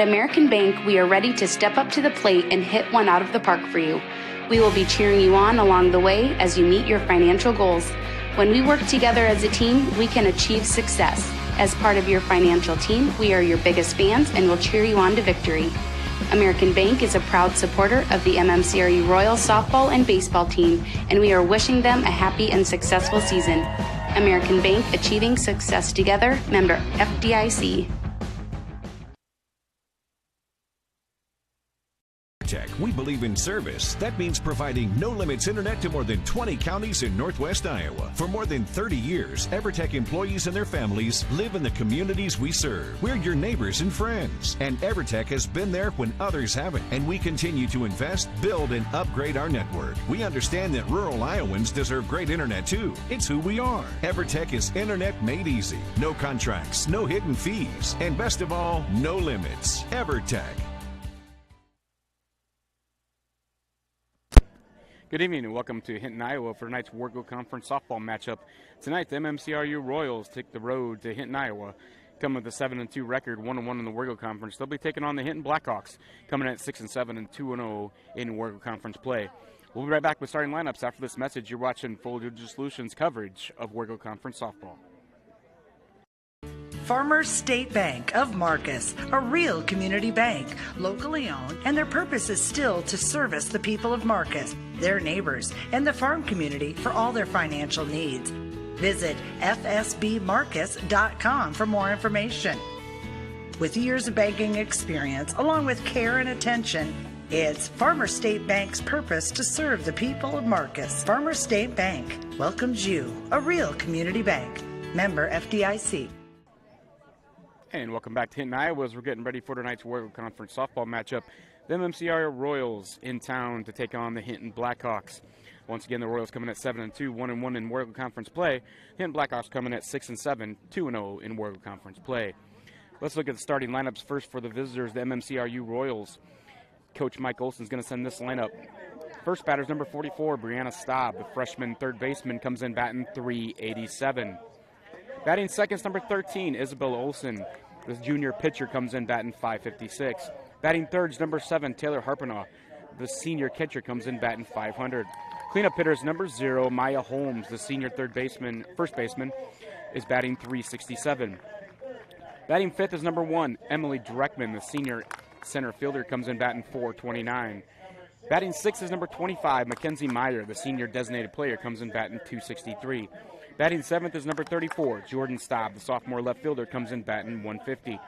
At American Bank, we are ready to step up to the plate and hit one out of the park for you. We will be cheering you on along the way as you meet your financial goals. When we work together as a team, we can achieve success. As part of your financial team, we are your biggest fans and will cheer you on to victory. American Bank is a proud supporter of the MMCRU Royals softball and baseball team, and we are wishing them a happy and successful season. American Bank, achieving success together, member FDIC. We believe in service. That means providing no-limits internet to more than 20 counties in Northwest Iowa. For more than 30 years, EverTech employees and their families live in the communities we serve. We're your neighbors and friends. And EverTech has been there when others haven't. And we continue to invest, build, and upgrade our network. We understand that rural Iowans deserve great internet too. It's who we are. EverTech is internet made easy. No contracts, no hidden fees, and best of all, no limits. EverTech. Good evening and welcome to Hinton, Iowa for tonight's Wargo Conference softball matchup. Tonight, the MMCRU Royals take the road to Hinton, Iowa, coming with a 7-2 record, 1-1 in the Wargo Conference. They'll be taking on the Hinton Blackhawks, coming at 6-7 and 2-0 in Wargo Conference play. We'll be right back with starting lineups after this message. You're watching Full Digital Solutions coverage of Wargo Conference softball. Farmers State Bank of Marcus, a real community bank, locally owned, and their purpose is still to service the people of Marcus, their neighbors, and the farm community for all their financial needs. Visit fsbmarcus.com for more information. With years of banking experience, along with care and attention, it's Farmers State Bank's purpose to serve the people of Marcus. Farmers State Bank welcomes you, a real community bank. Member FDIC. And welcome back to Hinton, Iowa, as we're getting ready for tonight's Wargo Conference softball matchup. The MMCRU Royals in town to take on the Hinton Blackhawks. Once again, the Royals coming at 7-2, 1-1 in Wargo Conference play. Hinton Blackhawks coming at 6-7, 2-0 in Wargo Conference play. Let's look at the starting lineups first for the visitors, the MMCRU Royals. Coach Mike Olson is going to send this lineup. First batter's number 44, Brianna Staub. The freshman third baseman comes in batting .387. Batting second is number 13, Isabel Olson. The junior pitcher comes in batting .556. Batting third is number 7, Taylor Harpinaugh. The senior catcher comes in batting .500. Cleanup hitter is number 0, Maya Holmes. The senior first baseman, is batting .367. Batting fifth is number 1, Emily Dreckman. The senior center fielder comes in batting .429. Batting sixth is number 25, Mackenzie Meyer. The senior designated player comes in batting .263. Batting seventh is number 34, Jordan Staub. The sophomore left fielder comes in batting .150.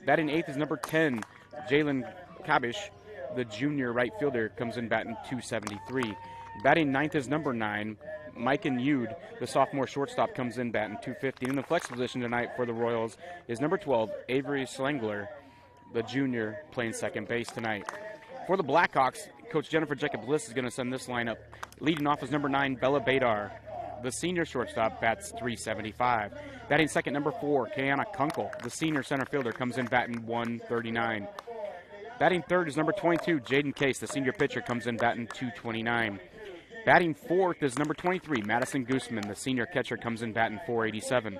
Batting eighth is number 10, Jalen Kabish. The junior right fielder comes in batting .273. Batting ninth is number 9, Micah Yude. The sophomore shortstop comes in batting .250. In the flex position tonight for the Royals is number 12, Avery Slangler. The junior playing second base tonight. For the Blackhawks, Coach Jennifer Jacob-Bliss is going to send this lineup. Leading off is number 9, Bella Badar. The senior shortstop bats .375. Batting second, number 4, Kayana Kunkel. The senior center fielder comes in batting .139. Batting third is number 22, Jaden Case. The senior pitcher comes in batting .229. Batting fourth is number 23, Madison Gooseman. The senior catcher comes in batting .487.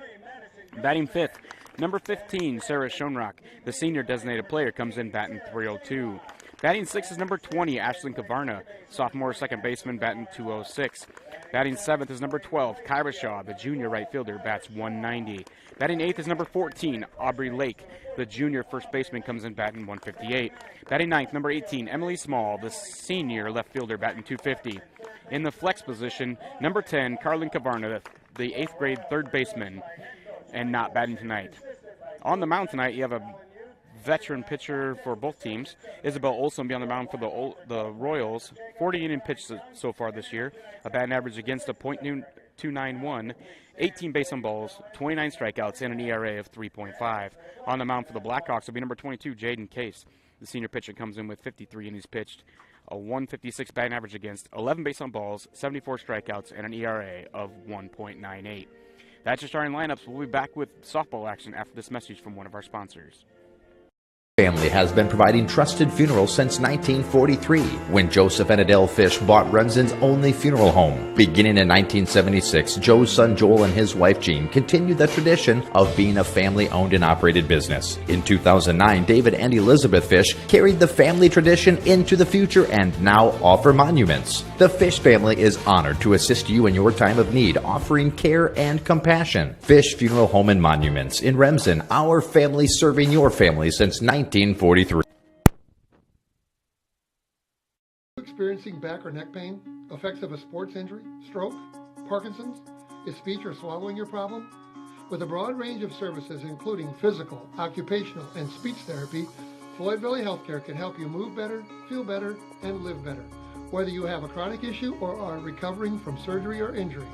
Batting fifth, number 15, Sarah Schoenrock. The senior designated player comes in batting .302. Batting sixth is number 20, Ashlyn Kavarna. Sophomore second baseman batting .206. Batting seventh is number 12, Kyra Shaw. The junior right fielder bats .190. Batting eighth is number 14, Aubrey Lake. The junior first baseman comes in batting .158. Batting ninth, number 18, Emily Small. The senior left fielder batting .250. In the flex position, number 10, Carlin Kavarna, the 8th grade third baseman, and not batting tonight. On the mound tonight, you have a veteran pitcher for both teams. Isabel Olson will be on the mound for the Royals. 40 inning pitched so far this year. A batting average against a .291, 18 base on balls, 29 strikeouts, and an ERA of 3.5. On the mound for the Blackhawks will be number 22, Jaden Case. The senior pitcher comes in with 53 innings pitched, a 156 batting average against, 11 base on balls, 74 strikeouts, and an ERA of 1.98. That's your starting lineups. We'll be back with softball action after this message from one of our sponsors. Family has been providing trusted funerals since 1943, when Joseph and Adele Fish bought Remsen's only funeral home. Beginning in 1976, Joe's son Joel and his wife Jean continued the tradition of being a family-owned and operated business. In 2009, David and Elizabeth Fish carried the family tradition into the future and now offer monuments. The Fish family is honored to assist you in your time of need, offering care and compassion. Fish Funeral Home and Monuments in Remsen, our family serving your family since 1943. Experiencing back or neck pain, effects of a sports injury, stroke, Parkinson's? Is speech or swallowing your problem? With a broad range of services including physical, occupational, and speech therapy, Floyd Valley Healthcare can help you move better, feel better, and live better, whether you have a chronic issue or are recovering from surgery or injury.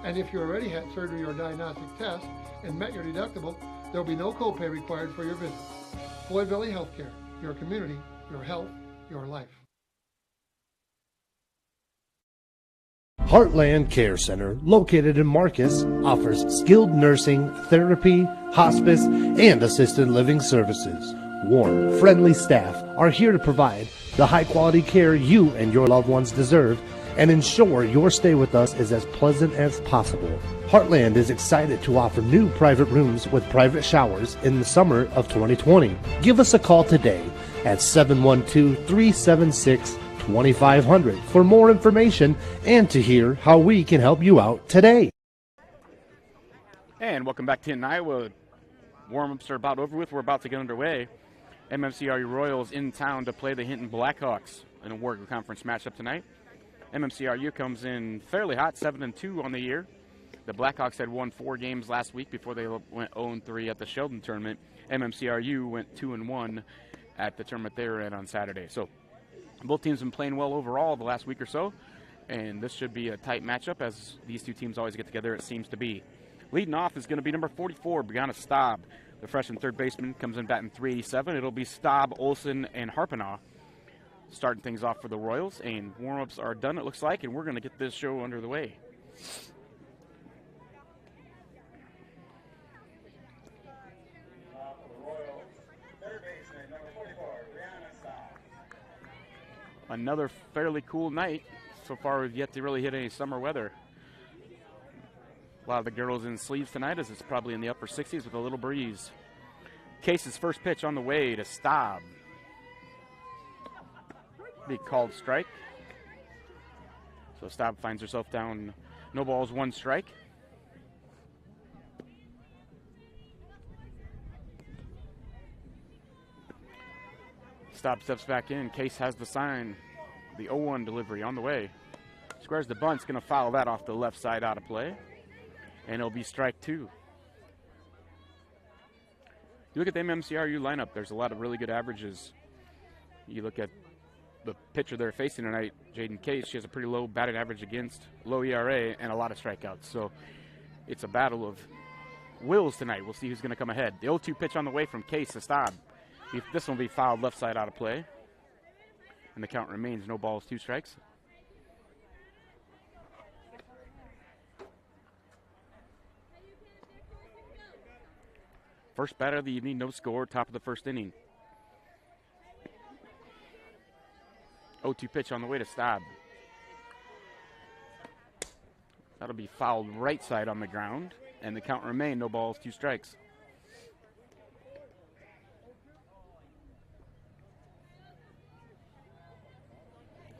And if you already had surgery or diagnostic tests and met your deductible, there will be no copay required for your visit. Floyd Valley Healthcare, your community, your health, your life. Heartland Care Center, located in Marcus, offers skilled nursing, therapy, hospice, and assisted living services. Warm, friendly staff are here to provide the high-quality care you and your loved ones deserve and ensure your stay with us is as pleasant as possible. Heartland is excited to offer new private rooms with private showers in the summer of 2020. Give us a call today at 712-376-2500 for more information and to hear how we can help you out today. And welcome back to Hinton, Iowa. Warm-ups are about over with. We're about to get underway. MMCRU Royals in town to play the Hinton Blackhawks in a Wargo Conference matchup tonight. MMCRU comes in fairly hot, 7-2 on the year. The Blackhawks had won 4 games last week before they went 0-3 at the Sheldon tournament. MMCRU went 2-1 at the tournament they were in on Saturday. So both teams have been playing well overall the last week or so, and this should be a tight matchup as these two teams always get together, it seems to be. Leading off is going to be number 44, Brianna Staub. The freshman third baseman comes in batting .387. It'll be Staub, Olsen, and Harpenaugh starting things off for the Royals, and warm-ups are done, it looks like, and we're going to get this show under the way. Another fairly cool night. So far, we've yet to really hit any summer weather. A lot of the girls in sleeves tonight, as it's probably in the upper 60s with a little breeze. Case's first pitch on the way to Staub. Be called strike. So Staub finds herself down, no balls, 1 strike. Staub steps back in. Case has the sign. The 0-1 delivery on the way. Squares the bunt's going to foul that off the left side out of play. And it'll be strike 2. You look at the MMCRU lineup, there's a lot of really good averages. You look at the pitcher they're facing tonight, Jaden Case. She has a pretty low batting average against, low ERA, and a lot of strikeouts. So it's a battle of wills tonight. We'll see who's going to come ahead. The 0-2 pitch on the way from Case to Staub. This one will be fouled left side out of play. And the count remains no balls, 2 strikes. First batter of the evening, no score, top of the first inning. 0-2 pitch on the way to Staub. That'll be fouled right side on the ground, and the count remains no balls, 2 strikes.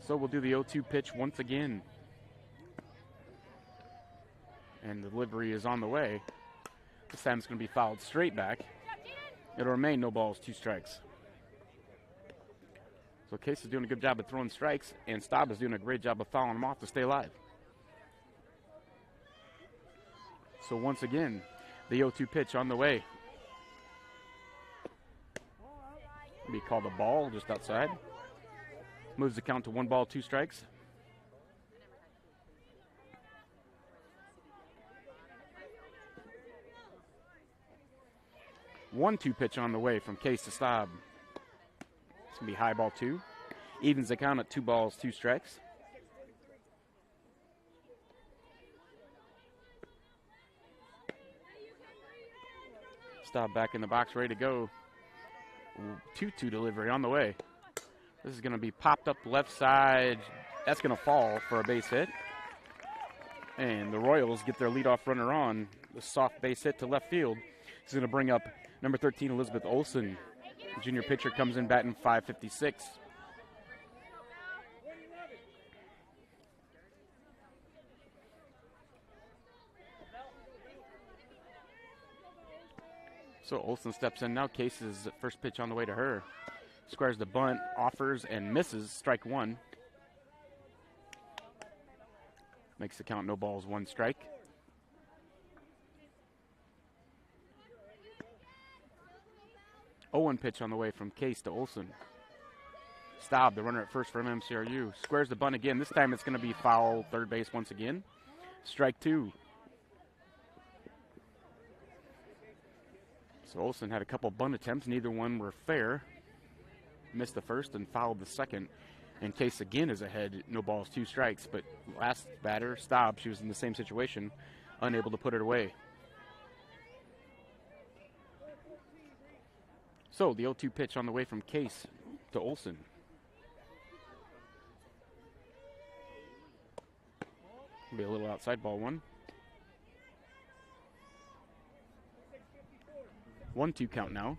So we'll do the 0-2 pitch once again. And the delivery is on the way. This time it's going to be fouled straight back. It'll remain no balls, 2 strikes. So Case is doing a good job of throwing strikes, and Staub is doing a great job of fouling them off to stay alive. So once again, the 0-2 pitch on the way. Be called a ball just outside. Moves the count to 1 ball, 2 strikes. One-two pitch on the way from Case to Staub. It's going to be high ball 2. Evens the count at 2 balls, 2 strikes. Staub back in the box, ready to go. 2-2 delivery on the way. This is going to be popped up left side. That's going to fall for a base hit. And the Royals get their leadoff runner on. The soft base hit to left field. This is going to bring up number 13, Elizabeth Olson. The junior pitcher comes in batting .556. So Olson steps in now. Case's first pitch on the way to her. Squares the bunt, offers, and misses. Strike one. Makes the count no balls, one strike. Oh, 0-1 pitch on the way from Case to Olson. Staub, the runner at first for MMCRU. Squares the bunt again. This time it's going to be foul, third base once again. Strike two. So Olson had a couple bunt attempts. Neither one were fair. Missed the first and fouled the second. And Case again is ahead. No balls, two strikes. But last batter, Staub, she was in the same situation. Unable to put it away. So the 0-2 pitch on the way from Case to Olson. Be a little outside ball one. 1-2 count now.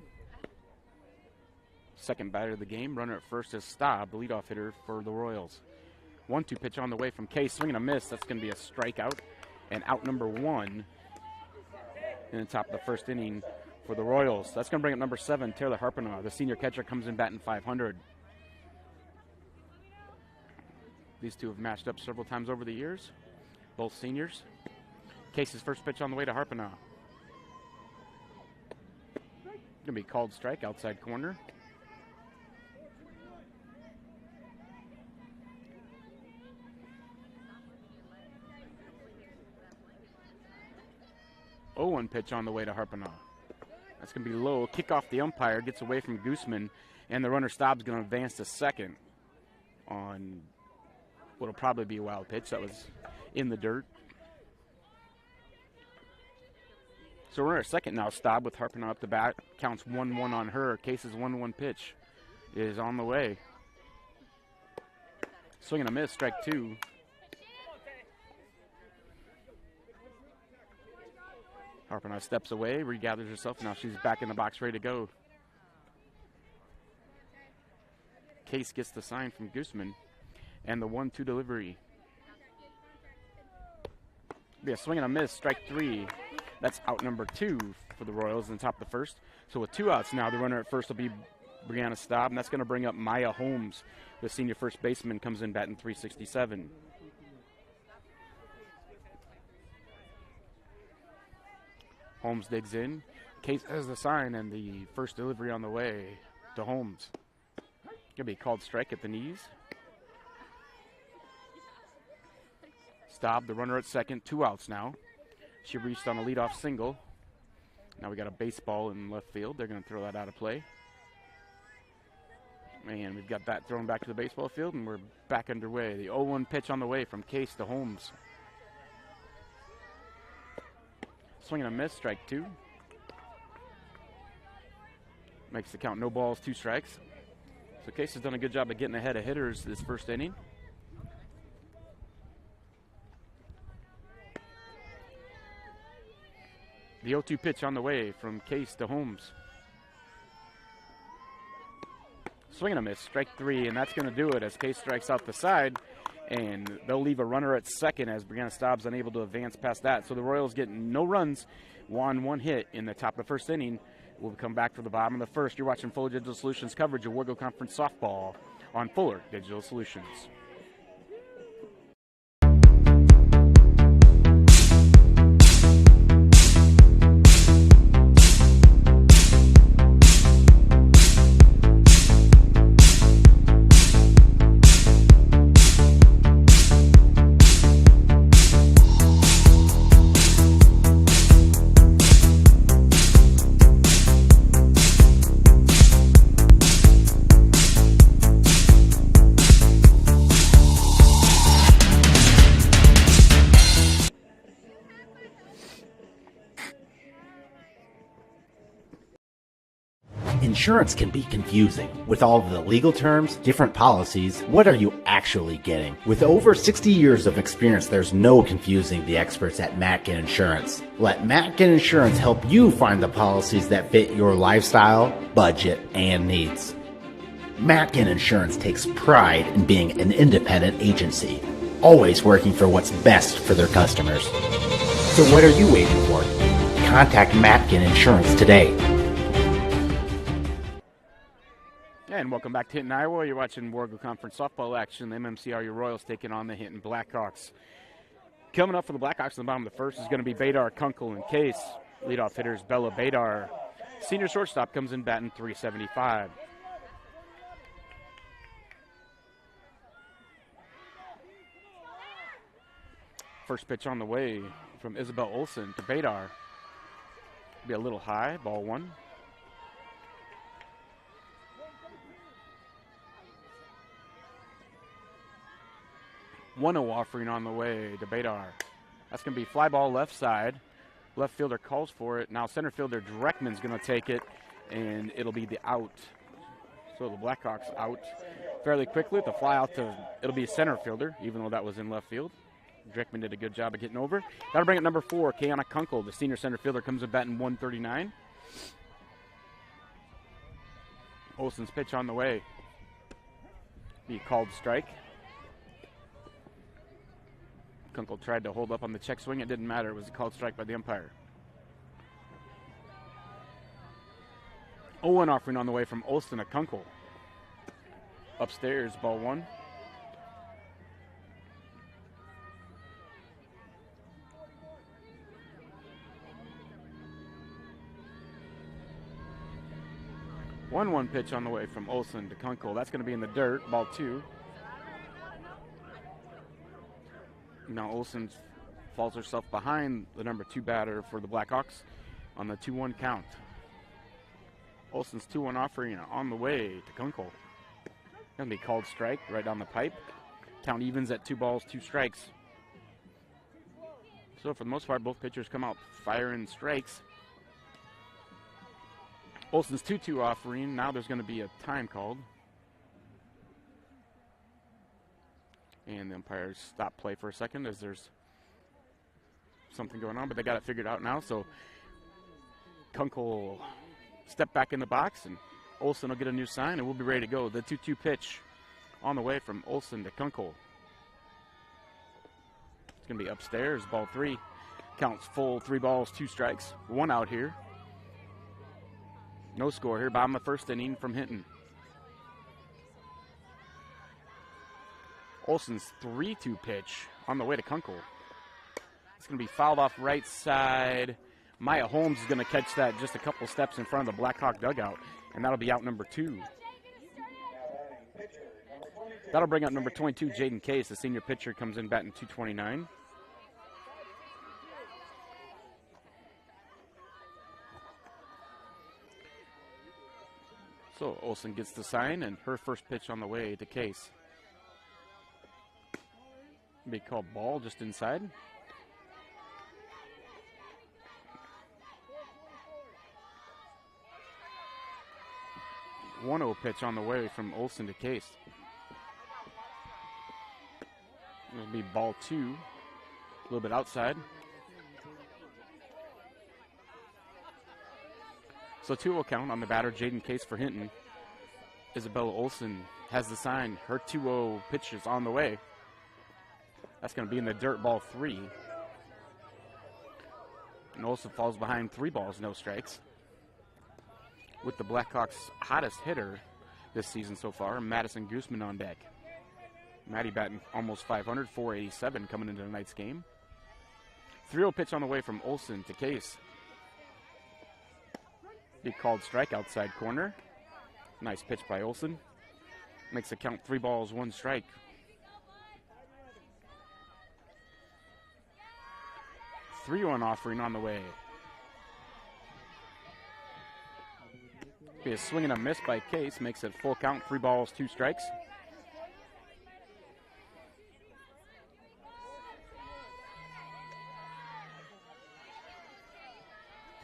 Second batter of the game. Runner at first is Staub, the leadoff hitter for the Royals. 1-2 pitch on the way from Case. Swing and a miss. That's going to be a strikeout. And out number one in the top of the first inning for the Royals. That's going to bring up number 7, Taylor Harpinaugh. The senior catcher comes in batting .500. These two have matched up several times over the years. Both seniors. Case's first pitch on the way to Harpinaugh. Going to be called strike, outside corner. Oh, 1 pitch on the way to Harpinaugh. That's going to be low. Kick off the umpire, gets away from Gooseman, and the runner Staub's going to advance to second on what'll probably be a wild pitch. That was in the dirt. So we're at second now. Staub with Harpinaugh up the bat. Counts 1-1 on her. Case's 1-1 pitch is on the way. Swing and a miss, strike two. Harpinaugh steps away, regathers herself. Now she's back in the box, ready to go. Case gets the sign from Gooseman. And the 1-2 delivery. Be a swing and a miss, strike three. That's out number 2 for the Royals in the top of the first. So with 2 outs now, the runner at first will be Brianna Staub, and that's going to bring up Maya Holmes. The senior first baseman comes in batting .367. Holmes digs in. Case has the sign, and the first delivery on the way to Holmes. Going to be called strike at the knees. Staub, the runner at second, 2 outs now. She reached on a leadoff single. Now we got a baseball in left field. They're going to throw that out of play. And we've got that thrown back to the baseball field, and we're back underway. The 0-1 pitch on the way from Case to Holmes. Swing and a miss, strike two. Makes the count no balls, 2 strikes. So Case has done a good job of getting ahead of hitters this first inning. The 0-2 pitch on the way from Case to Holmes. Swing and a miss, strike three, and that's going to do it as Case strikes out the side, and they'll leave a runner at second as Brianna Staub's unable to advance past that. So the Royals get no runs, 1 hit in the top of the first inning. We'll come back for the bottom of the first. You're watching Fuller Digital Solutions coverage of Wargo Conference softball on Fuller Digital Solutions. Insurance can be confusing. With all of the legal terms, different policies, what are you actually getting? With over 60 years of experience, there's no confusing the experts at Matkin Insurance. Let Matkin Insurance help you find the policies that fit your lifestyle, budget, and needs. Matkin Insurance takes pride in being an independent agency, always working for what's best for their customers. So what are you waiting for? Contact Matkin Insurance today. And welcome back to Hinton, Iowa. You're watching Wargo Conference softball action. The MMCRU Royals taking on the Hinton Blackhawks. Coming up for the Blackhawks in the bottom of the first is going to be Badar, Kunkel, and Case. Leadoff hitters Bella Badar. Senior shortstop comes in batting .375. First pitch on the way from Isabel Olsen to Badar. Be a little high, ball one. 1-0 offering on the way to Badar. That's going to be fly ball left side. Left fielder calls for it. Now center fielder Dreckman's going to take it, and it'll be the out. So the Blackhawks out fairly quickly. The fly out to, it'll be a center fielder, even though that was in left field. Dreckman did a good job of getting over. That'll bring it number 4, Kiana Kunkel. The senior center fielder comes in batting .139. Olsen's pitch on the way. Be called strike. Kunkel tried to hold up on the check swing. It didn't matter. It was a called strike by the umpire. 0-1 offering on the way from Olsen to Kunkel. Upstairs, ball one. One pitch on the way from Olsen to Kunkel. That's going to be in the dirt, ball two. Now Olsen falls herself behind the number 2 batter for the Blackhawks on the 2-1 count. Olsen's 2-1 offering on the way to Kunkel. Going to be called strike right down the pipe. Count evens at 2 balls, 2 strikes. So for the most part, both pitchers come out firing strikes. Olsen's 2-2 offering. Now there's going to be a time called. And the umpires stop play for a second as there's something going on, but they got it figured out now. So Kunkel step back in the box, and Olsen will get a new sign, and we'll be ready to go. The 2-2 pitch on the way from Olsen to Kunkel. It's going to be upstairs, ball 3. Counts full, 3 balls, 2 strikes. 1 out here. No score here, bottom of the first inning from Hinton. Olsen's 3-2 pitch on the way to Kunkel. It's going to be fouled off right side. Maya Holmes is going to catch that just a couple steps in front of the Blackhawk dugout, and that'll be out number 2. That'll bring up number 22, Jaden Case. The senior pitcher comes in batting .229. So Olsen gets the sign, and her first pitch on the way to Case. Be called ball just inside. .1-0 pitch on the way from Olsen to Case. It'll be ball 2, a little bit outside. So 2-0 count on the batter, Jaden Case for Hinton. Isabella Olsen has the sign. Her 2-0 pitch is on the way. That's going to be in the dirt, ball 3. And Olsen falls behind 3 balls, no strikes. With the Blackhawks' hottest hitter this season so far, Madison Guzman on deck. Maddie batting almost 500, 487 coming into tonight's game. 3-0 pitch on the way from Olsen to Case. Be called strike outside corner. Nice pitch by Olsen. Makes the count 3 balls, 1 strike. .3-1 offering on the way. Be a swing and a miss by Case. Makes it full count, 3 balls, 2 strikes.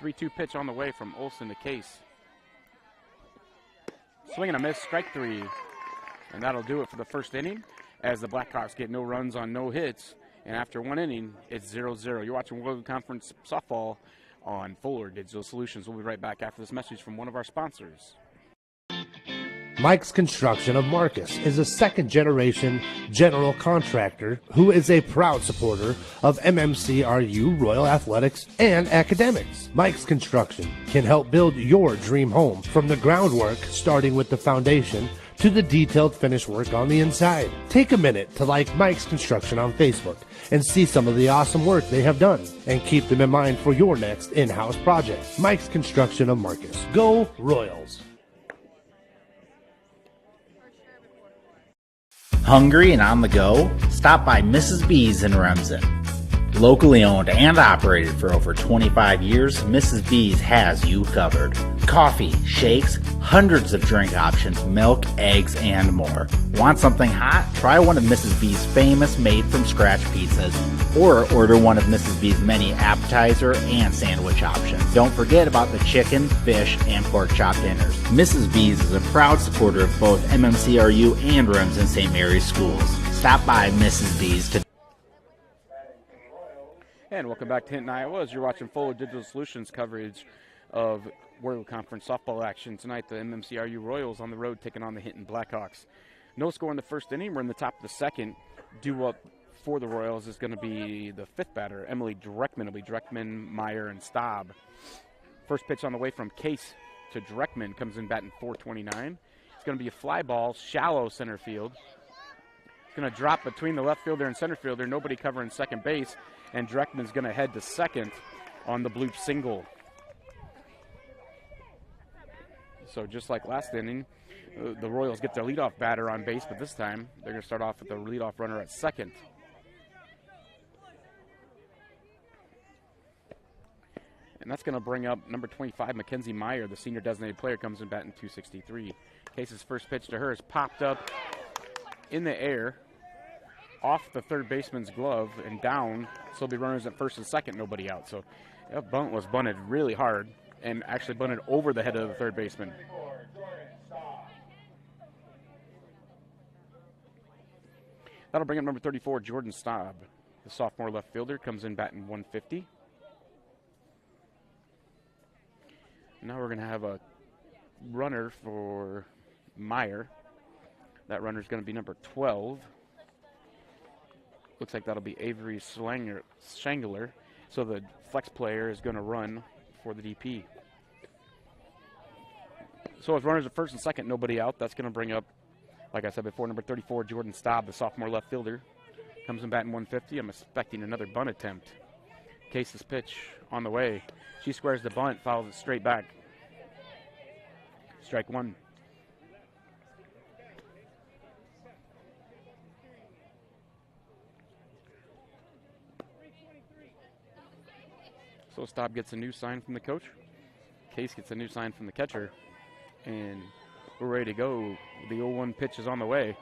.3-2 pitch on the way from Olsen to Case. Swing and a miss, strike 3. And that'll do it for the first inning as the Blackhawks get no runs on no hits. And after 1 inning, it's 0-0. You're watching World Conference Softball on Fuller Digital Solutions. We'll be right back after this message from one of our sponsors. Mike's Construction of Marcus is a second-generation general contractor who is a proud supporter of MMCRU, Royal Athletics, and academics. Mike's Construction can help build your dream home from the groundwork, starting with the foundation, to the detailed finish work on the inside. Take a minute to like Mike's Construction on Facebook and see some of the awesome work they have done, and keep them in mind for your next in-house project. Mike's Construction of Marcus. Go Royals! Hungry and on the go? Stop by Mrs. B's in Remsen. Locally owned and operated for over 25 years, Mrs. B's has you covered. Coffee, shakes, hundreds of drink options, milk, eggs, and more. Want something hot? Try one of Mrs. B's famous made-from-scratch pizzas, or order one of Mrs. B's many appetizer and sandwich options. Don't forget about the chicken, fish, and pork chop dinners. Mrs. B's is a proud supporter of both MMCRU and Remsen St. Mary's schools. Stop by Mrs. B's today. And welcome back to Hinton, Iowa, as you're watching Fuller Digital Solutions coverage of World Conference Softball action tonight. The MMCRU Royals on the road taking on the Hinton Blackhawks. No score in the first inning. We're in the top of the second. Due up for the Royals is going to be the fifth batter, Emily Dreckman. It'll be Dreckman, Meyer, and Staub. First pitch on the way from Case to Dreckman, comes in batting .429. It's going to be a fly ball, shallow center field. It's going to drop between the left fielder and center fielder. Nobody covering second base. And Dreckman's going to head to second on the bloop single. So just like last inning, the Royals get their leadoff batter on base, but this time they're going to start off with the leadoff runner at second. And that's going to bring up number 25, Mackenzie Meyer, the senior designated player, comes in batting .263. Case's first pitch to her is popped up in the air, off the third baseman's glove and down, so there'll be runners at first and second, nobody out. So that bunt was bunted really hard and actually bunted over the head of the third baseman. That'll bring up number 34, Jordan Staub. The sophomore left fielder comes in batting .150. Now we're going to have a runner for Meyer. That runner's going to be number 12. Looks like that'll be Avery Schangler. So the flex player is going to run for the DP. So as runners at first and second, nobody out. That's going to bring up, like I said before, number 34, Jordan Staub, the sophomore left fielder. Comes in batting .150. I'm expecting another bunt attempt. Case's pitch on the way. She squares the bunt, fouls it straight back. Strike 1. So Staub gets a new sign from the coach. Case gets a new sign from the catcher. And we're ready to go. The 0-1 pitch is on the way.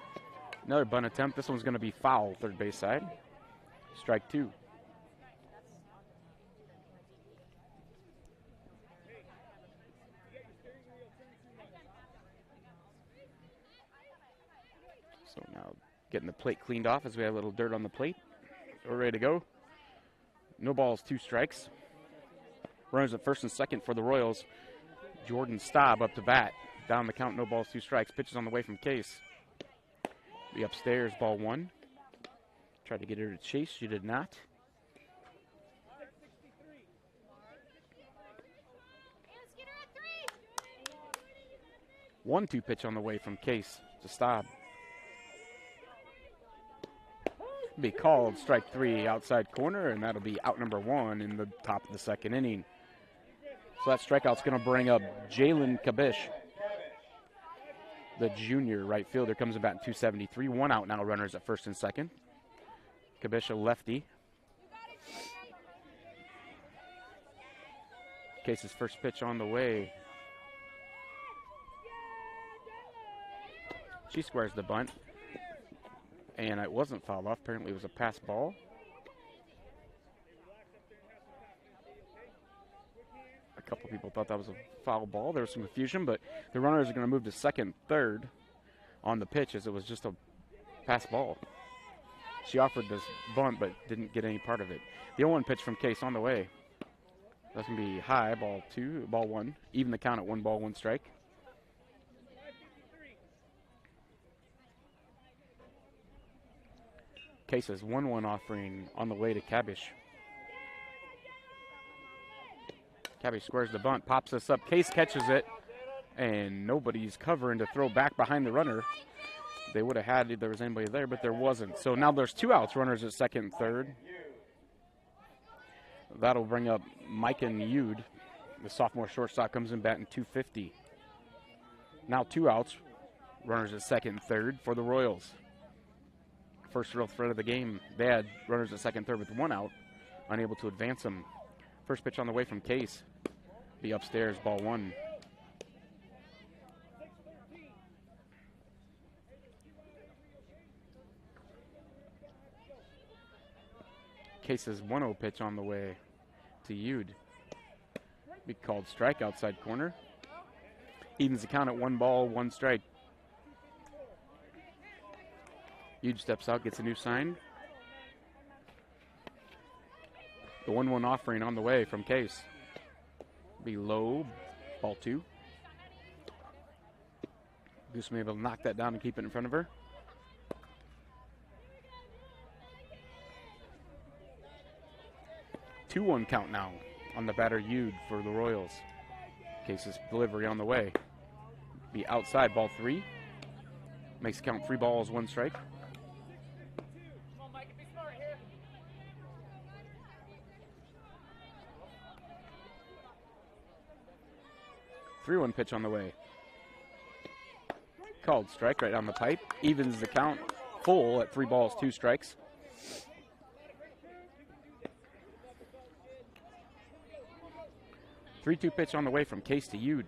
Another bunt attempt. This one's going to be foul, third base side. Strike 2. So now getting the plate cleaned off as we have a little dirt on the plate. We're ready to go. No balls, 2 strikes. Runners at first and second for the Royals. Jordan Staub up to bat. Down the count, no balls, 2 strikes. Pitches on the way from Case. Be upstairs, ball 1. Tried to get her to chase, she did not. One-two pitch on the way from Case to Staub. Be called strike 3 outside corner, and that'll be out number 1 in the top of the second inning. So that strikeout's going to bring up Jalen Kabish, the junior right fielder, comes in batting .273. 1 out now, runners at first and second. Kabish, a lefty. Case's first pitch on the way. She squares the bunt. And it wasn't fouled off. Apparently it was a pass ball. A couple people thought that was a foul ball. There was some confusion, but the runners are going to move to second, third on the pitch as it was just a pass ball. She offered this bunt but didn't get any part of it. The 0-1 pitch from Case on the way. That's going to be high, ball 1. Even the count at 1 ball, 1 strike. Case's 1-1 offering on the way to Cabish. Cabish squares the bunt, pops this up. Case catches it, and nobody's covering to throw back behind the runner. They would have had if there was anybody there, but there wasn't. So now there's 2 outs, runners at second and third. That'll bring up Micah Yude. The sophomore shortstop comes in batting .250. Now 2 outs, runners at second and third for the Royals. First real threat of the game. They had runners at second, third with 1 out, unable to advance them. First pitch on the way from Case. Be upstairs, ball 1. Case's 1-0 pitch on the way to Yude. Be called strike outside corner. Evens the count at 1 ball, 1 strike. Yude steps out, gets a new sign. The 1-1 offering on the way from Case. Be low, ball 2. Goose may be able to knock that down and keep it in front of her. Two-1 count now on the batter Yude for the Royals. Case's delivery on the way. Be outside, ball 3. Makes the count 3 balls, 1 strike. 3-1 pitch on the way. Called strike right down the pipe. Evens the count full at 3 balls, 2 strikes. Three-two pitch on the way from Case to Yude.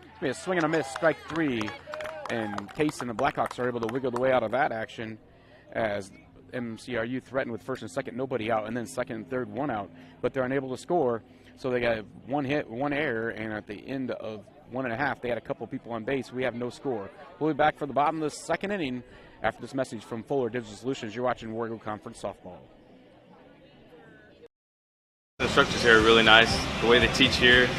It's be a swing and a miss, strike 3. And Case and the Blackhawks are able to wiggle the way out of that action as MMCRU threatened with first and second, nobody out, and then second and third, 1 out. But they're unable to score, so they got 1 hit, 1 error, and at the end of 1.5, they had a couple people on base. We have no score. We'll be back for the bottom of the 2nd inning after this message from Fuller Digital Solutions. You're watching War Eagle Conference Softball. The instructors here are really nice. The way they teach here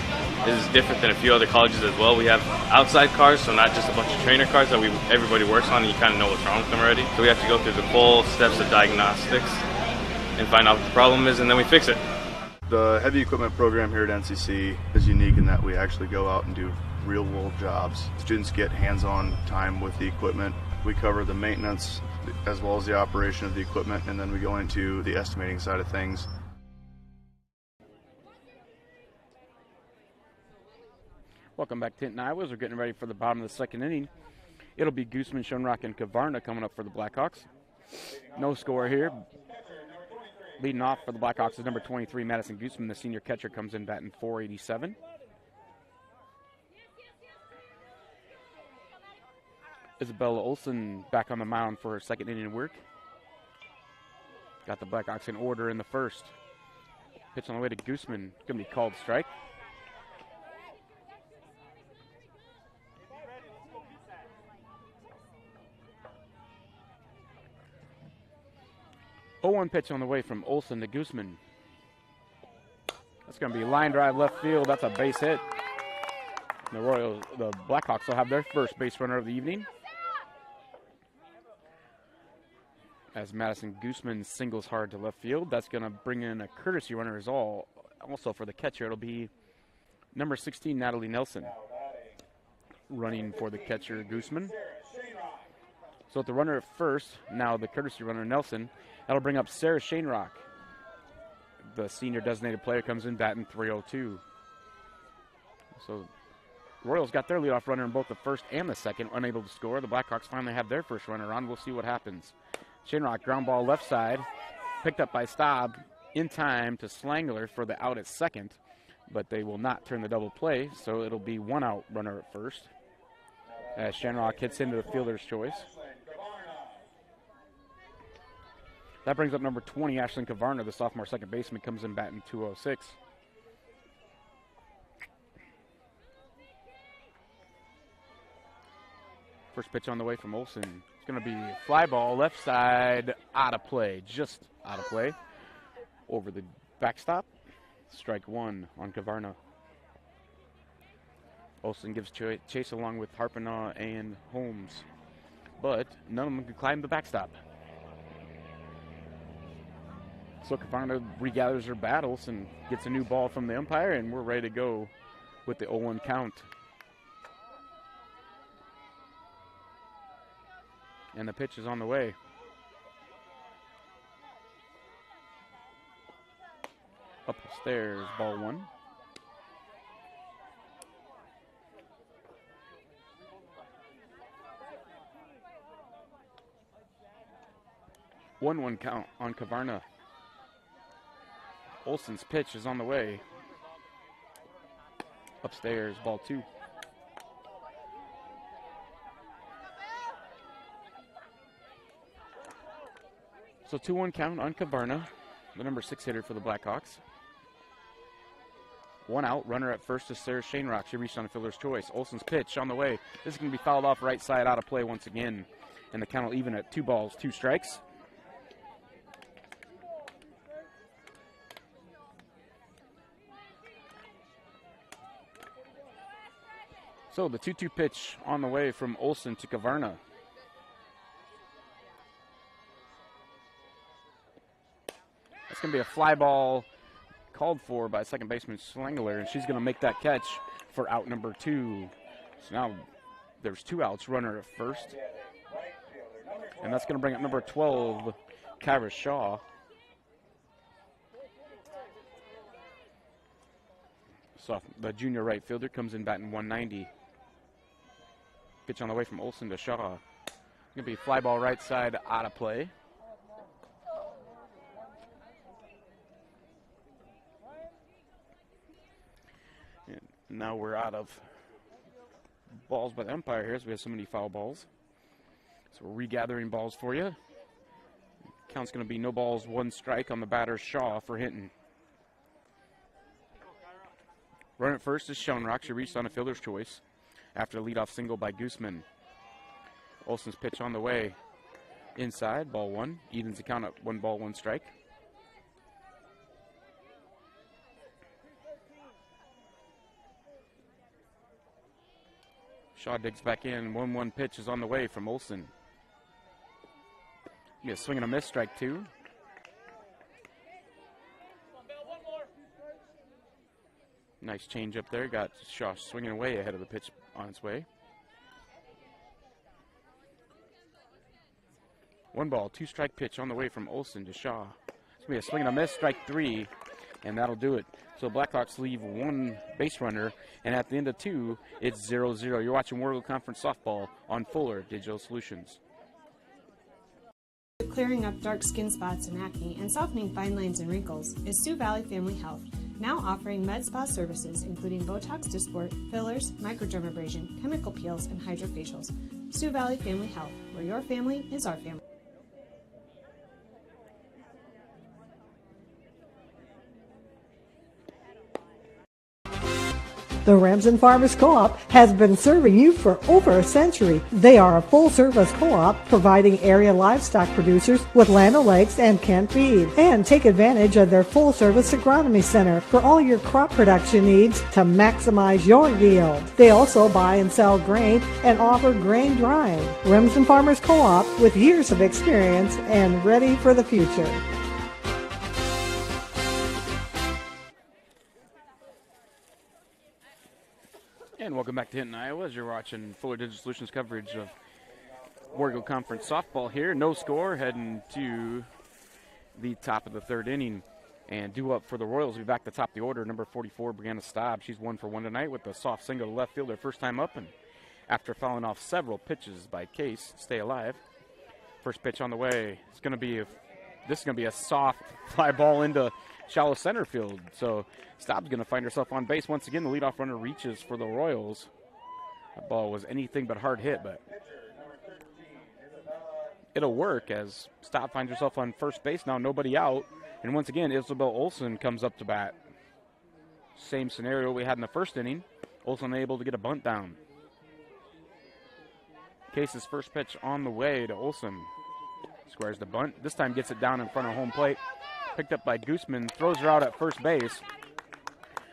is different than a few other colleges as well. We have outside cars, so not just a bunch of trainer cars that everybody works on and you kind of know what's wrong with them already. So we have to go through the full steps of diagnostics and find out what the problem is, and then we fix it. The heavy equipment program here at NCC is unique in that we actually go out and do real-world jobs. Students get hands-on time with the equipment. We cover the maintenance as well as the operation of the equipment, and then we go into the estimating side of things. Welcome back to Hinton, Iowa. We're getting ready for the bottom of the 2nd inning. It'll be Gooseman, Schoenrock, and Kavarna coming up for the Blackhawks. No score here. Leading off for the Blackhawks is number 23, Madison Gooseman. The senior catcher comes in batting .487. Isabella Olsen back on the mound for her 2nd inning work. Got the Blackhawks in order in the 1st. Pitch on the way to Gooseman. Going to be called strike. .0-1 pitch on the way from Olsen to Gooseman. That's going to be line drive left field. That's a base hit. The Blackhawks will have their first base runner of the evening, as Madison Gooseman singles hard to left field. That's going to bring in a courtesy runner as all. Also for the catcher, it'll be number 16, Natalie Nelson, running for the catcher, Gooseman. So at the runner at first, now the courtesy runner, Nelson. That'll bring up Sarah Shanerock. The senior designated player comes in batting .302. So Royals got their leadoff runner in both the 1st and the 2nd, unable to score. The Blackhawks finally have their first runner on. We'll see what happens. Shanerock, ground ball left side, picked up by Staub in time to Slangler for the out at 2nd, but they will not turn the double play, so it'll be 1 out runner at 1st as Shanerock hits into the fielder's choice. That brings up number 20, Ashlyn Kavarna, the sophomore second baseman, comes in batting 206. First pitch on the way from Olson. It's going to be a fly ball, left side, out of play, just out of play. Over the backstop. Strike one on Kavarna. Olson gives chase along with Harpinaugh and Holmes, but none of them can climb the backstop. So Kavarna regathers her battles and gets a new ball from the umpire, and we're ready to go with the 0-1 count. And the pitch is on the way. Upstairs, ball one. One count on Kavarna. Olson's pitch is on the way. Upstairs, ball two. So 2-1 count on Kavarna, the number 6 hitter for the Blackhawks. One out, runner at first is Sarah Shanerock. She reached on a fielder's choice. Olson's pitch on the way. This is going to be fouled off right side, out of play once again. And the count will even at 2 balls, 2 strikes. So the 2-2 pitch on the way from Olson to Kavarna. That's going to be a fly ball called for by second baseman Slengler, and she's going to make that catch for out number 2. So now there's 2 outs, runner at first. And that's going to bring up number 12, Kyra Shaw. So the junior right fielder comes in batting 190. Pitch on the way from Olson to Shaw. Going to be fly ball right side, out of play. And now we're out of balls by the umpire here, as we have so many foul balls. So we're regathering balls for you. Count's going to be no balls, 1 strike on the batter Shaw for Hinton. Run at first is Schoenrock. She reached on a fielder's choice after a leadoff single by Gooseman. Olson's pitch on the way. Inside, ball 1. Evens the count at 1 ball, 1 strike. Shaw digs back in. 1-1 pitch is on the way from Olson. A swing and a miss, strike 2. Nice change up there. Got Shaw swinging away ahead of the pitch on its way. 1 ball, 2 strike pitch on the way from Olson to Shaw. It's going to be a swing and a miss, strike 3, and that'll do it. So Blackhawks leave 1 base runner, and at the end of 2, it's 0-0. You're watching World Conference Softball on Fuller Digital Solutions. Clearing up dark skin spots and acne and softening fine lines and wrinkles is Sioux Valley Family Health, now offering med spa services including Botox Dysport, fillers, microdermabrasion, chemical peels, and hydrofacials. Sioux Valley Family Health, where your family is our family. The Remsen Farmers Co-op has been serving you for over a century. They are a full-service co-op providing area livestock producers with Land O'Lakes and canned feed. And take advantage of their full-service agronomy center for all your crop production needs to maximize your yield. They also buy and sell grain and offer grain drying. Remsen Farmers Co-op with years of experience and ready for the future. And welcome back to Hinton, Iowa, as you're watching Fuller Digital Solutions coverage of Wargo Conference Softball here. No score, heading to the top of the 3rd inning. And due up for the Royals, we'll be back to top the order, number 44, Brianna Staub. She's 1 for 1 tonight with a soft single to left field, her first time up, and after fouling off several pitches by Case, stay alive. First pitch on the way. This is going to be a soft fly ball into shallow center field. So Staub's going to find herself on base once again. The leadoff runner reaches for the Royals. That ball was anything but hard hit, but it'll work as Stott finds herself on first base now, nobody out. And once again, Isabel Olson comes up to bat. Same scenario we had in the first inning. Olson able to get a bunt down. Case's first pitch on the way to Olson. Squares the bunt. This time gets it down in front of home plate. Picked up by Gooseman. Throws her out at first base.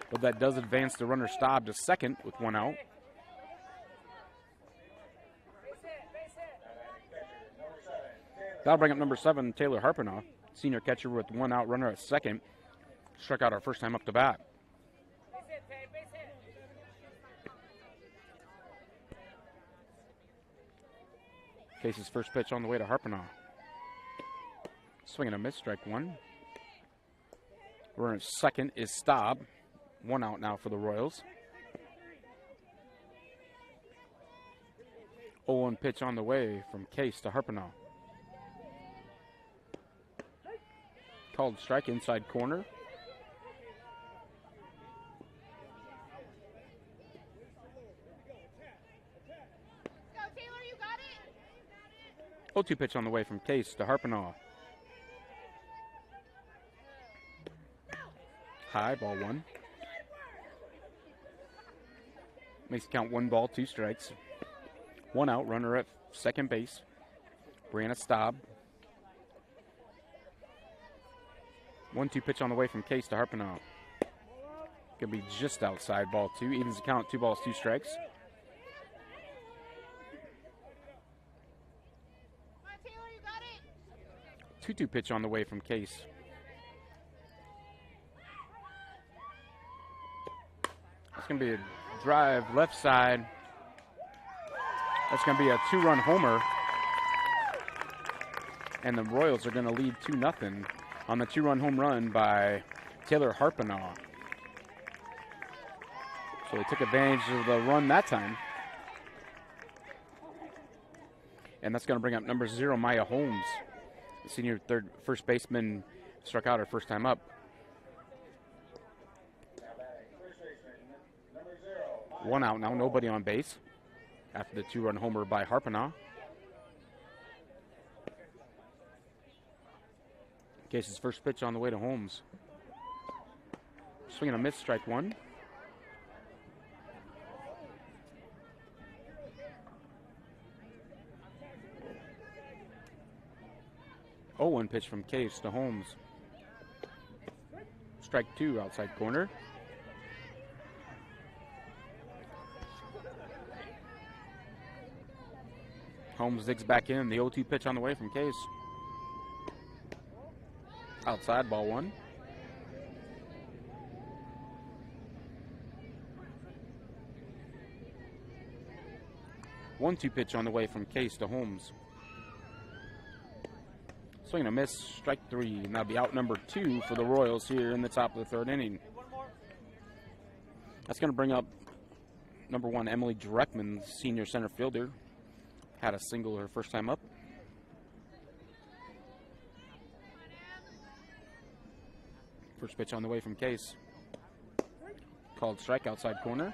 But that does advance the runner Staub to second with one out. That'll bring up number 7, Taylor Harpinaugh, senior catcher with one out, runner at second. Struck out our first time up to bat. Case's first pitch on the way to Harpinaugh. Swing and a miss, strike one. Runner at second is Staub. One out now for the Royals. 0-1 pitch on the way from Case to Harpinaugh. Called strike inside corner. Go, Taylor, you got it. 0-2 pitch on the way from Case to Harpinaugh. High, ball one. Makes it count 1 ball, 2 strikes. One out, runner at second base. Brianna Staub. 1-2 pitch on the way from Case to Harpinaugh. Could be just outside, ball 2. Evens the count, 2 balls, 2 strikes. Come on, Taylor, you got it. 2-2 pitch on the way from Case. That's going to be a drive left side. That's going to be a 2-run homer. And the Royals are going to lead 2-0 on the 2-run home run by Taylor Harpinaugh. So they took advantage of the run that time. And that's going to bring up number 0, Maya Holmes. The senior first baseman struck out her first time up. One out now, nobody on base after the 2-run homer by Harpinaugh. Case's first pitch on the way to Holmes. Swing and a miss, strike one. Oh, 1 pitch from Case to Holmes. Strike 2, outside corner. Holmes digs back in. The 0-2 pitch on the way from Case. Outside, ball 1. One-two pitch on the way from Case to Holmes. Swing and a miss, strike 3. And that'll be out number 2 for the Royals here in the top of the 3rd inning. That's going to bring up number 1, Emily Dreckman, senior center fielder. Had a single her first time up. First pitch on the way from Case. Called strike, outside corner.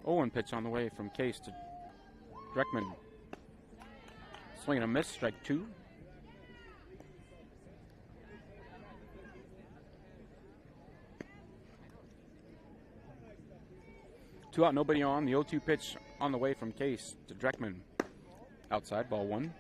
One pitch on the way from Case to Dreckman. Swing and a miss, strike 2. Two out, nobody on. The 0-2 pitch on the way from Case to Dreckman. Outside, ball 1.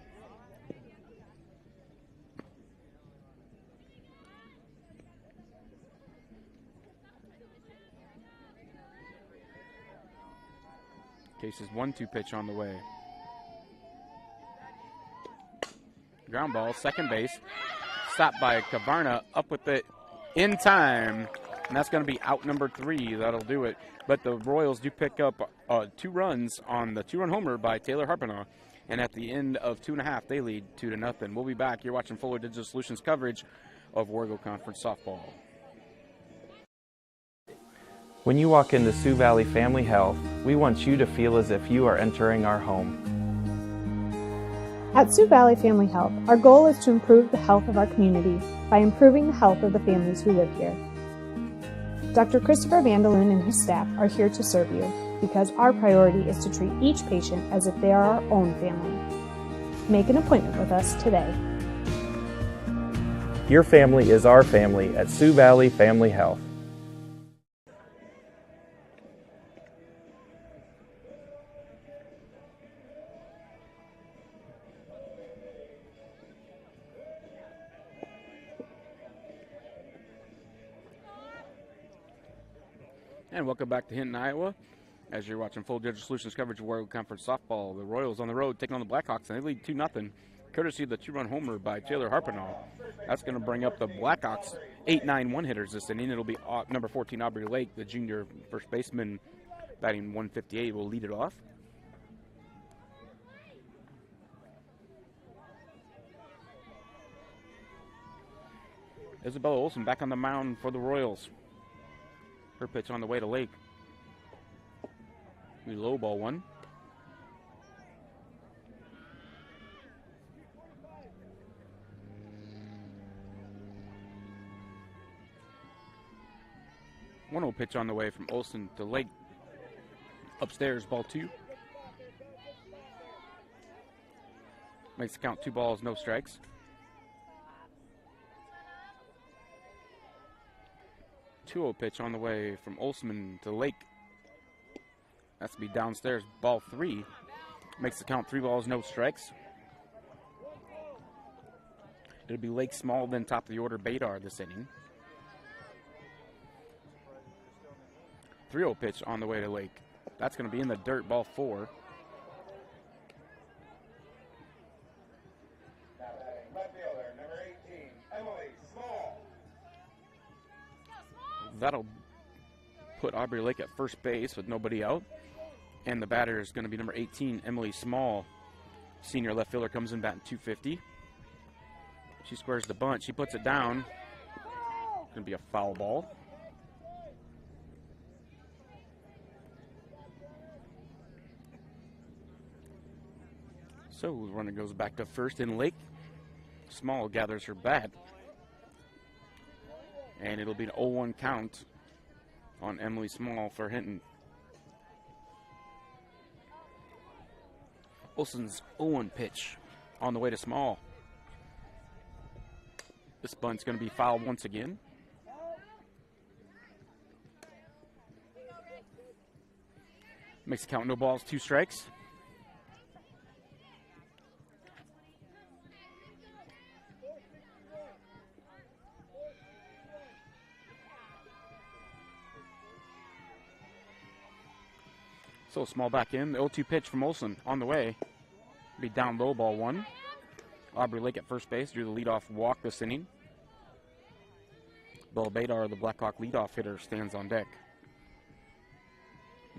Case's 1-2 pitch on the way. Ground ball, second base. Stopped by Cavarna, up with it in time. And that's going to be out number 3. That'll do it. But the Royals do pick up 2 runs on the 2-run homer by Taylor Harpinaugh. And at the end of 2.5, they lead 2-0. We'll be back. You're watching Fuller Digital Solutions coverage of Wargo Conference softball. When you walk into Sioux Valley Family Health, we want you to feel as if you are entering our home. At Sioux Valley Family Health, our goal is to improve the health of our community by improving the health of the families who live here. Dr. Christopher Vandaloon and his staff are here to serve you because our priority is to treat each patient as if they are our own family. Make an appointment with us today. Your family is our family at Sioux Valley Family Health. And welcome back to Hinton, Iowa. As you're watching Full Digital Solutions coverage of World Conference Softball, the Royals on the road taking on the Blackhawks, and they lead 2-0, courtesy of the two-run homer by Taylor Harpinall. That's going to bring up the Blackhawks 8-9 one-hitters this inning. It'll be number 14, Aubrey Lake, the junior first baseman, batting 158, will lead it off. Isabella Olsen back on the mound for the Royals. Her pitch on the way to Lake. We low ball one. One old pitch on the way from Olsen to Lake. Upstairs, ball two. Makes the count 2 balls, no strikes. Two-0 pitch on the way from Olsen to Lake. That's to be downstairs, ball 3. Makes the count 3 balls, no strikes. It'll be Lake Small, then top of the order, Badar this inning. 3-0 pitch on the way to Lake. That's going to be in the dirt, ball 4. That'll put Aubrey Lake at first base with nobody out. And the batter is going to be number 18, Emily Small. Senior left fielder comes in batting 250. She squares the bunt. She puts it down. It's going to be a foul ball. So the runner goes back to first in Lake. Small gathers her bat. And it'll be an 0-1 count on Emily Small for Hinton. Olsen's 0-1 pitch on the way to Small. This bunt's going to be fouled once again. Makes the count no balls, 2 strikes. So Small back in. The 0-2 pitch from Olsen on the way. Be down low, ball 1. Aubrey Lake at first base drew the leadoff walk this inning. Bella Badar, the Blackhawk leadoff hitter, stands on deck.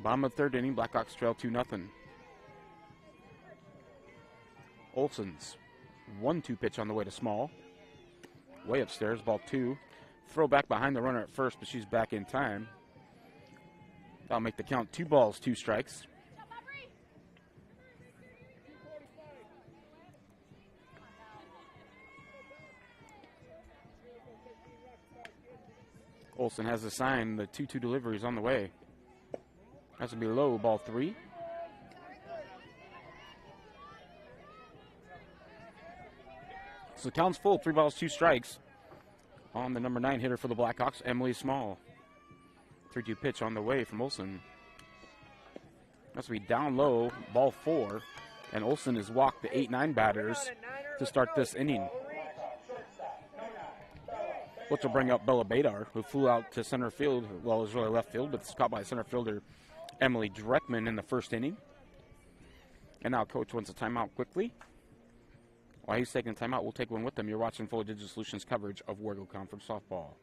Bottom of the 3rd inning, Blackhawks trail 2-0. Olsen's 1-2 pitch on the way to Small. Way upstairs, ball 2. Throw back behind the runner at first, but she's back in time. That'll make the count 2 balls, 2 strikes. Olsen has a sign, the 2-2 delivery is on the way. That's going to be low, ball 3. So the count's full, 3 balls, 2 strikes on the number 9 hitter for the Blackhawks, Emily Small. 3-2 pitch on the way from Olsen. That's going to be down low, ball 4. And Olsen has walked the 8-9 batters to start this inning. Which will bring up Bella Badar, who flew out to center field. Well, it was really left field, but it's caught by center fielder Emily Dreckman in the first inning. And now Coach wants a timeout quickly. While he's taking a timeout, we'll take one with him. You're watching Full Digital Solutions coverage of Wargo Conference Softball.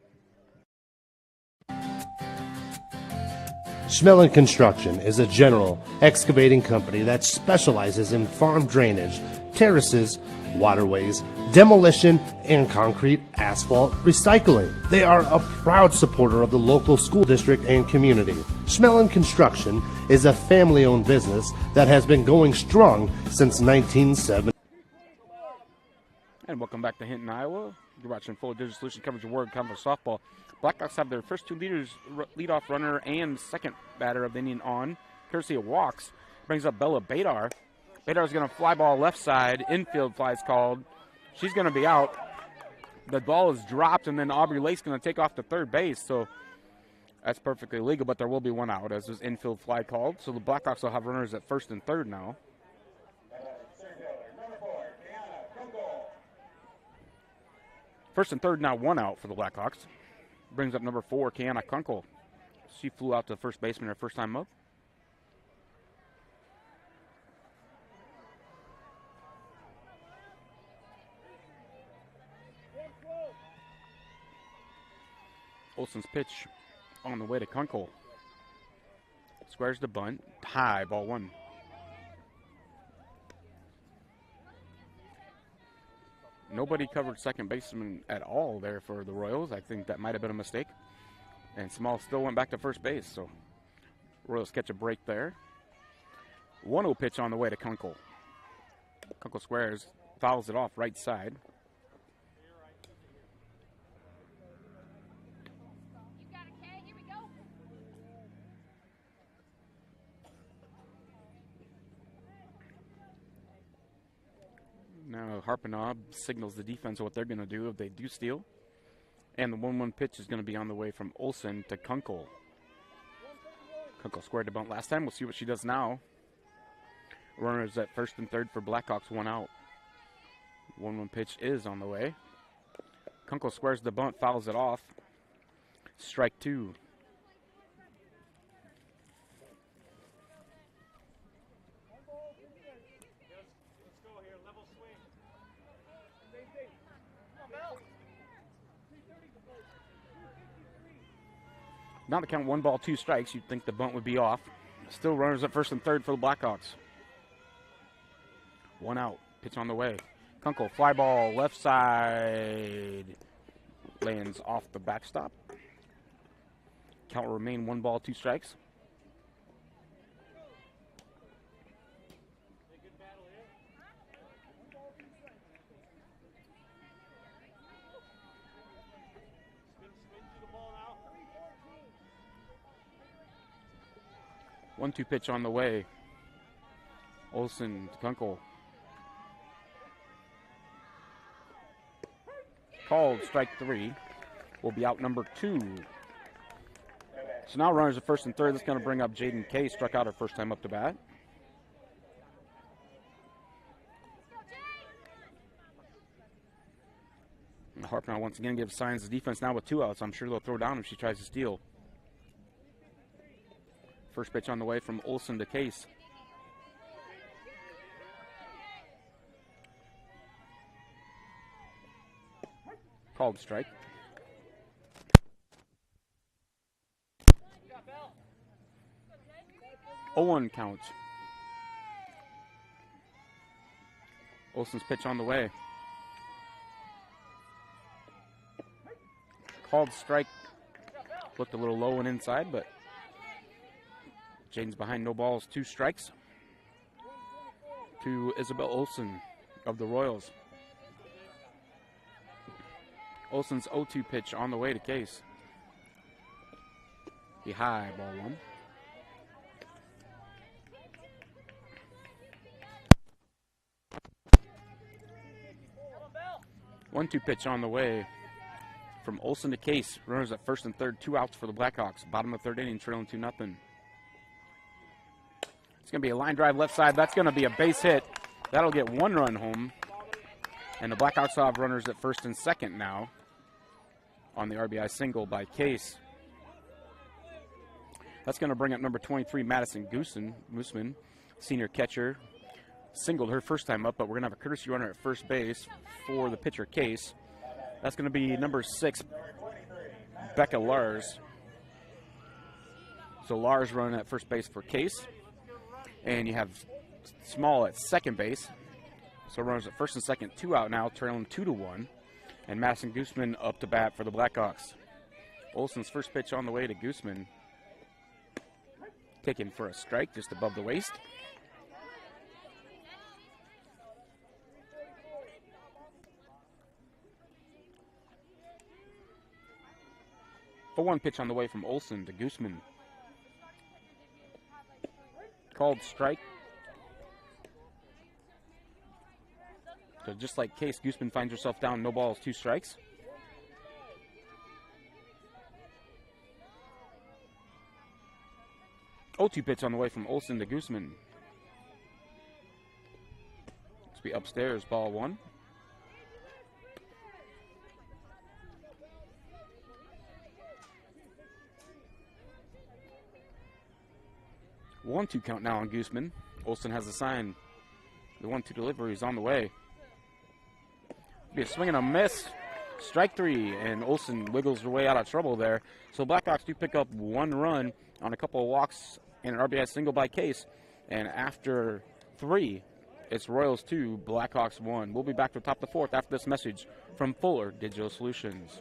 Schmelling Construction is a general excavating company that specializes in farm drainage, terraces, waterways, demolition, and concrete asphalt recycling. They are a proud supporter of the local school district and community. Schmelling Construction is a family-owned business that has been going strong since 1970. And welcome back to Hinton, Iowa. You're watching Full Digital Solutions coverage of World Conference Softball. Blackhawks have their first two leadoff runner and second batter of the inning on, courtesy of walks. Brings up Bella Badar. Badar's going to fly ball left side. Infield fly is called. She's going to be out. The ball is dropped, and then Aubrey Lake's going to take off to third base. So that's perfectly legal, but there will be one out as this infield fly called. So the Blackhawks will have runners at first and third now. First and third now, one out for the Blackhawks. Brings up number 4, Kiana Kunkel. She flew out to the first baseman her first time up. Olsen's pitch on the way to Kunkel. Squares the bunt. High, ball one. Nobody covered second baseman at all there for the Royals. I think that might have been a mistake. And Small still went back to first base, so Royals catch a break there. 1-0 pitch on the way to Kunkel. Kunkel squares, fouls it off right side. Now Harpenob signals the defense what they're going to do if they do steal. And the 1-1 pitch is going to be on the way from Olsen to Kunkel. Kunkel squared the bunt last time. We'll see what she does now. Runners at first and third for Blackhawks, one out. 1-1 pitch is on the way. Kunkel squares the bunt, fouls it off. Strike two. Now to count 1 ball, 2 strikes, you'd think the bunt would be off. Still runners at first and third for the Blackhawks. 1 out, pitch on the way. Kunkel, fly ball, left side. Lands off the backstop. Count will remain 1 ball, 2 strikes. One-two pitch on the way. Olsen to Kunkel. Called strike 3. Will be out number 2. So now runners at first and third. That's going to bring up Jaden Kay. Struck out her first time up to bat. And Harpenow once again gives signs of defense now with 2 outs. I'm sure they'll throw down if she tries to steal. First pitch on the way from Olsen to Case. Called strike. Owen counts. Olsen's pitch on the way. Called strike. Looked a little low and inside, but Jaden's behind, no balls, 2 strikes to Isabel Olsen of the Royals. Olsen's 0-2 pitch on the way to Case. Be high, ball 1. 1-2 pitch on the way from Olsen to Case. Runners at first and third, 2 outs for the Blackhawks. Bottom of the third inning, trailing 2-0. It's going to be a line drive left side. That's going to be a base hit. That'll get 1 run home. And the Blackhawks have runners at first and second now on the RBI single by Case. That's going to bring up number 23, Madison Gooseman, senior catcher. Singled her first time up, but we're going to have a courtesy runner at first base for the pitcher Case. That's going to be number 6, Becca Lars. So Lars running at first base for Case. And you have Small at second base. So runners at first and second, 2 out now, trailing 2-1. And Madison Gooseman up to bat for the Blackhawks. Olsen's first pitch on the way to Gooseman. Taken for a strike just above the waist. 1 pitch on the way from Olson to Gooseman. Called strike. So just like Case, Gooseman finds herself down, no balls, 2 strikes. Oh, 2 pitch on the way from Olson to Gooseman. Let's be upstairs, ball 1. One-two count now on Gooseman. Olson has the sign. The 1-2 delivery is on the way. Be a swing and a miss. Strike 3, and Olson wiggles her way out of trouble there. So Blackhawks do pick up 1 run on a couple of walks and an RBI single by Case. And after 3, it's Royals 2, Blackhawks 1. We'll be back to the top of the 4th after this message from Fuller Digital Solutions.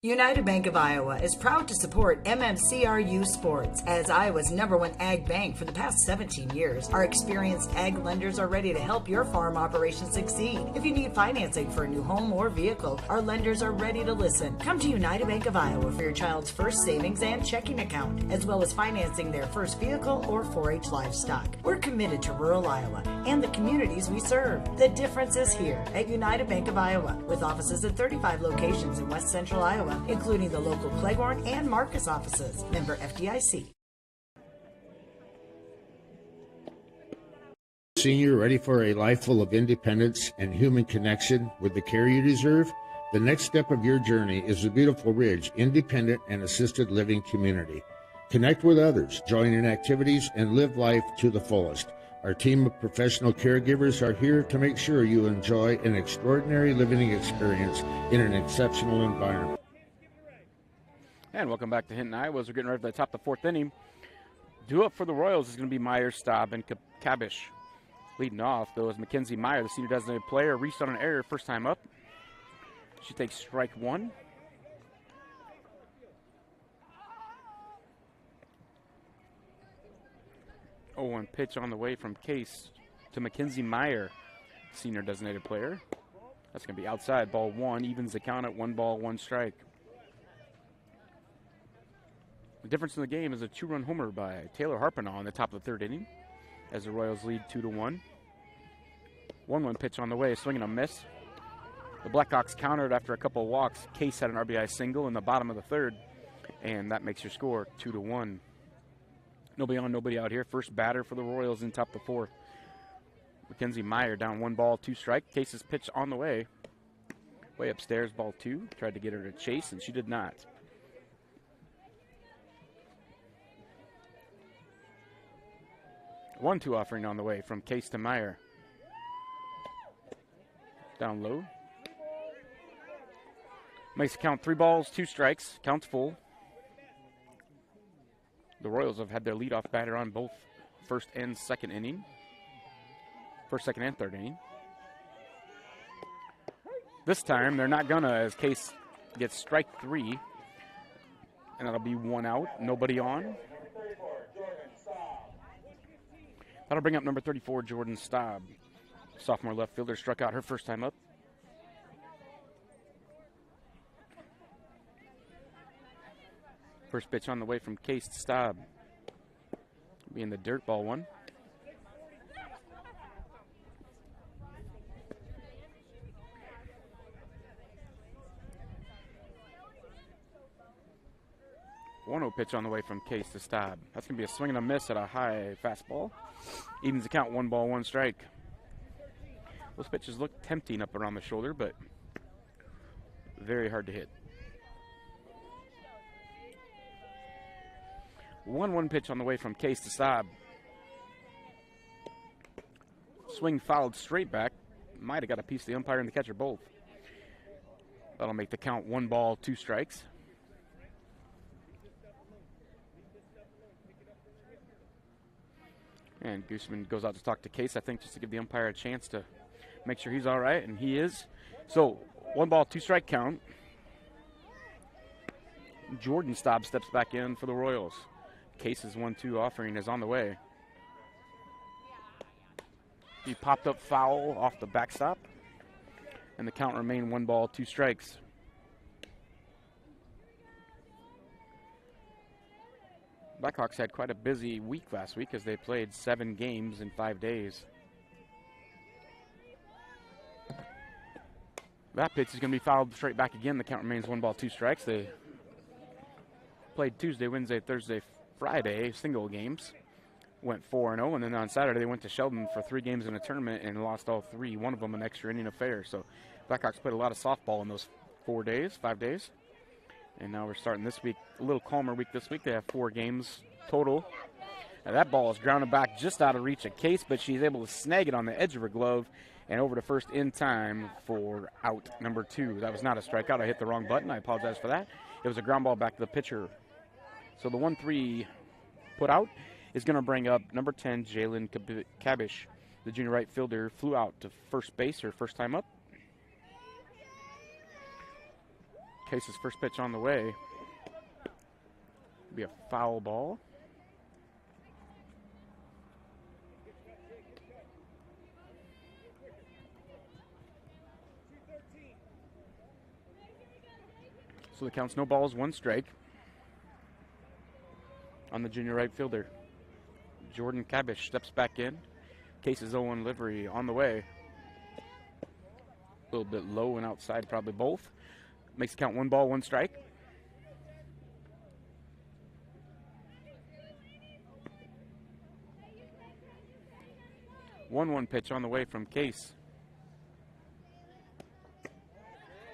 United Bank of Iowa is proud to support MMCRU Sports as Iowa's #1 ag bank for the past 17 years. Our experienced ag lenders are ready to help your farm operation succeed. If you need financing for a new home or vehicle, our lenders are ready to listen. Come to United Bank of Iowa for your child's first savings and checking account, as well as financing their first vehicle or 4-H livestock. We're committed to rural Iowa and the communities we serve. The difference is here at United Bank of Iowa, with offices at 35 locations in West Central Iowa, including the local Cleghorn and Marcus offices. Member FDIC. Senior, ready for a life full of independence and human connection with the care you deserve? The next step of your journey is the Beautiful Ridge Independent and Assisted Living Community. Connect with others, join in activities, and live life to the fullest. Our team of professional caregivers are here to make sure you enjoy an extraordinary living experience in an exceptional environment. And welcome back to Hinton, Iowa. We're getting ready for the top of the 4th inning. Due up for the Royals is going to be Meyer, Staub, and Kabish. Leading off, though, is Mackenzie Meyer, the senior designated player. Reached on an error first time up. She takes strike 1. Oh, 1 pitch on the way from Case to Mackenzie Meyer, senior designated player. That's going to be outside, ball 1. Evens the count at 1 ball, 1 strike. The difference in the game is a 2-run homer by Taylor Harpinaugh in the top of the 3rd inning as the Royals lead 2-1. 1-1 pitch on the way, swing and a miss. The Blackhawks countered after a couple of walks. Case had an RBI single in the bottom of the 3rd, and that makes your score 2-1. Nobody on, nobody out here. First batter for the Royals in top of the 4th. Mackenzie Meyer down 1 ball, 2 strike. Case's pitch on the way. Way upstairs, ball 2. Tried to get her to chase, and she did not. 1-2 offering on the way from Case to Meyer. Down low. Makes the count 3 balls, 2 strikes. Counts full. The Royals have had their leadoff batter on both 1st and 2nd inning. 1st, 2nd, and 3rd inning. This time they're not gonna, as Case gets strike 3. And that'll be 1 out, nobody on. That'll bring up number 34, Jordan Staub. Sophomore left fielder, struck out her first time up. First pitch on the way from Case to Staub. Be in the dirt, ball 1. One-0 pitch on the way from Case to Staub. That's going to be a swing and a miss at a high fastball. Evens the count, 1 ball, 1 strike. Those pitches look tempting up around the shoulder, but very hard to hit. 1-1 pitch on the way from Case to Staub. Swing fouled straight back. Might have got a piece of the umpire and the catcher both. That'll make the count 1 ball, 2 strikes. And Gooseman goes out to talk to Case, I think, just to give the umpire a chance to make sure he's all right, and he is. So, 1 ball, 2 strike count. Jordan Staub steps back in for the Royals. Case's 1-2 offering is on the way. He popped up foul off the backstop. And the count remained 1 ball, 2 strikes. Blackhawks had quite a busy week last week as they played 7 games in 5 days. That pitch is going to be fouled straight back again. The count remains 1 ball, 2 strikes. They played Tuesday, Wednesday, Thursday, Friday, single games. Went 4-0, and then on Saturday they went to Sheldon for 3 games in a tournament and lost all 3. One of them an extra inning affair. So Blackhawks played a lot of softball in those 5 days. And now we're starting this week, a little calmer week this week. They have 4 games total. Now that ball is grounded back just out of reach of Case, but she's able to snag it on the edge of her glove and over to first in time for out number 2. That was not a strikeout. I hit the wrong button. I apologize for that. It was a ground ball back to the pitcher. So the 1-3 put out is going to bring up number 10, Jalen Kabish. The junior right fielder flew out to first base her first time up. Case's first pitch on the way. Be a foul ball. So the count's no balls, 1 strike on the junior right fielder. Jordan Kabish steps back in. Case's 0-1 livery on the way. A little bit low and outside, probably both. Makes the count 1 ball, 1 strike. One pitch on the way from Case.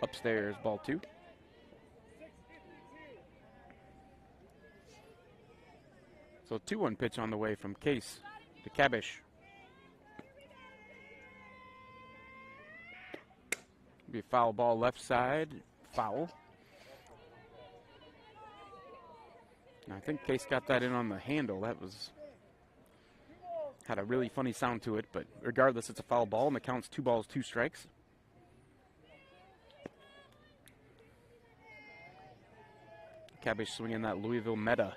Upstairs, ball 2. So 2-1 pitch on the way from Case to Kabish. Be a foul ball left side, foul. And I think Case got that in on the handle. That had a really funny sound to it, but regardless, it's a foul ball, and the count's 2 balls, 2 strikes. Kabish swinging that Louisville Meta.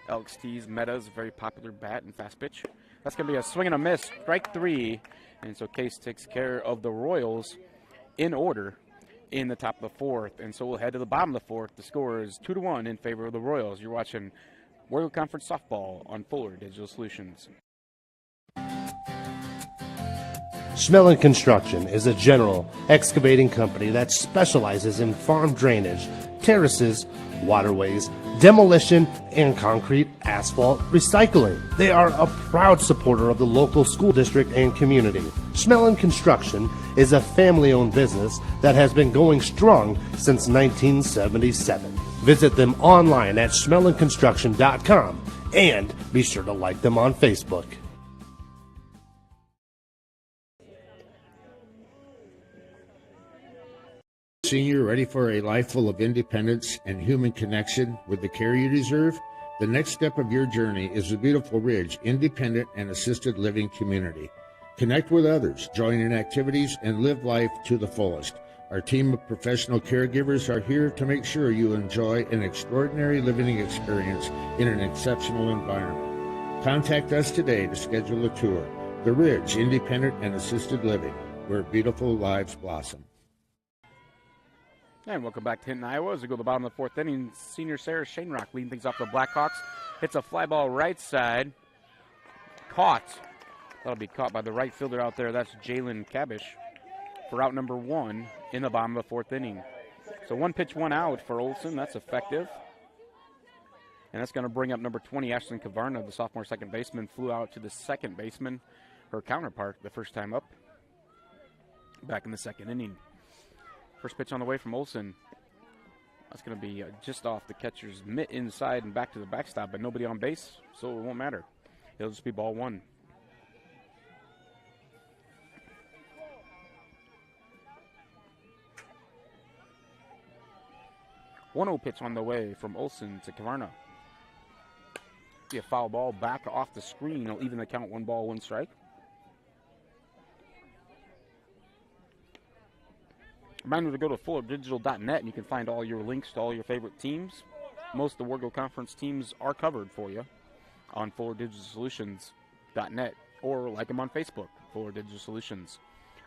Alex T's Meta is a very popular bat and fast pitch. That's going to be a swing and a miss, strike 3. And so Case takes care of the Royals in order in the top of the 4th. And so we'll head to the bottom of the 4th. The score is 2-1 in favor of the Royals. You're watching World Conference Softball on Fuller Digital Solutions. Schmelling Construction is a general excavating company that specializes in farm drainage, terraces, waterways, demolition, and concrete asphalt recycling. They are a proud supporter of the local school district and community. Schmelling Construction is a family-owned business that has been going strong since 1977. Visit them online at schmellingconstruction.com and be sure to like them on Facebook. Senior, ready for a life full of independence and human connection with the care you deserve? The next step of your journey is the Beautiful Ridge Independent and Assisted Living Community. Connect with others, join in activities, and live life to the fullest. Our team of professional caregivers are here to make sure you enjoy an extraordinary living experience in an exceptional environment. Contact us today to schedule a tour. The Ridge Independent and Assisted Living, where beautiful lives blossom. And welcome back to Hinton, Iowa. As we go to the bottom of the 4th inning, senior Sarah Shanerock leading things off the Blackhawks. Hits a fly ball right side. Caught. That'll be caught by the right fielder out there. That's Jalen Kabish for out number 1 in the bottom of the 4th inning. So 1 pitch, 1 out for Olsen. That's effective. And that's going to bring up number 20, Ashlyn Kavarna, the sophomore second baseman. Flew out to the second baseman, her counterpart, the first time up. Back in the 2nd inning. First pitch on the way from Olsen. That's going to be just off the catcher's mitt inside and back to the backstop, but nobody on base, so it won't matter. It'll just be ball 1. One-0 pitch on the way from Olsen to Kavarna. Be a foul ball back off the screen. It'll even the count, 1 ball, 1 strike. Reminder to go to fullerdigital.net and you can find all your links to all your favorite teams. Most of the Wargo Conference teams are covered for you on fullerdigitalsolutions.net or like them on Facebook, Fuller Digital Solutions.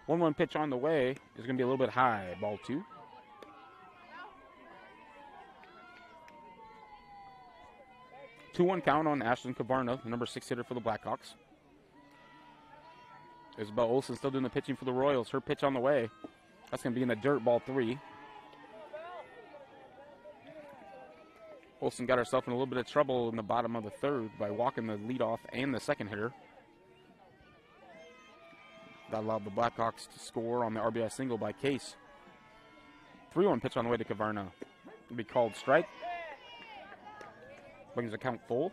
1-1 pitch on the way is going to be a little bit high. Ball 2. Two-1 count on Ashlyn Kavarna, the number 6 hitter for the Blackhawks. Isabel Olsen still doing the pitching for the Royals. Her pitch on the way. That's going to be in the dirt. Ball 3. Olsen got herself in a little bit of trouble in the bottom of the third by walking the leadoff and the second hitter. That allowed the Blackhawks to score on the RBI single by Case. 3-1 pitch on the way to Kavarna. It'll be called strike. Brings the count full.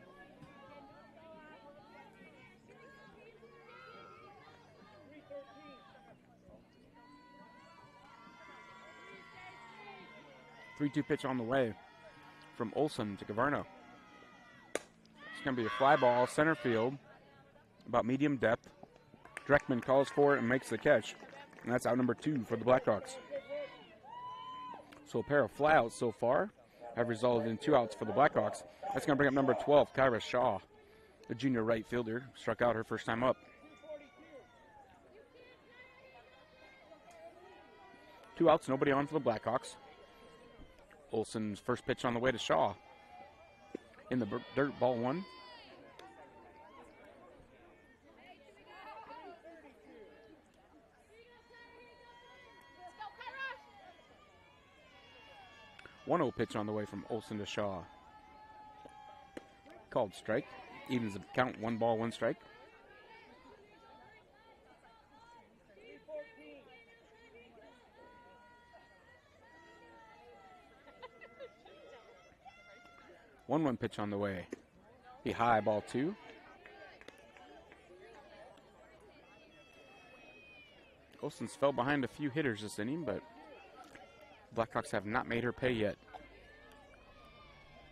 Three-two pitch on the way from Olsen to Kavarna. It's going to be a fly ball, center field, about medium depth. Dreckman calls for it and makes the catch. And that's out number 2 for the Blackhawks. So a pair of flyouts so far have resulted in 2 outs for the Blackhawks. That's going to bring up number 12, Kyra Shaw, the junior right fielder. Struck out her first time up. 2 outs, nobody on for the Blackhawks. Olsen's first pitch on the way to Shaw. In the dirt, ball 1. One-0 pitch on the way from Olsen to Shaw. Called strike. Evens the count, 1 ball, 1 strike. One pitch on the way. Be high, ball 2. Olsen's fell behind a few hitters this inning, but Blackhawks have not made her pay yet.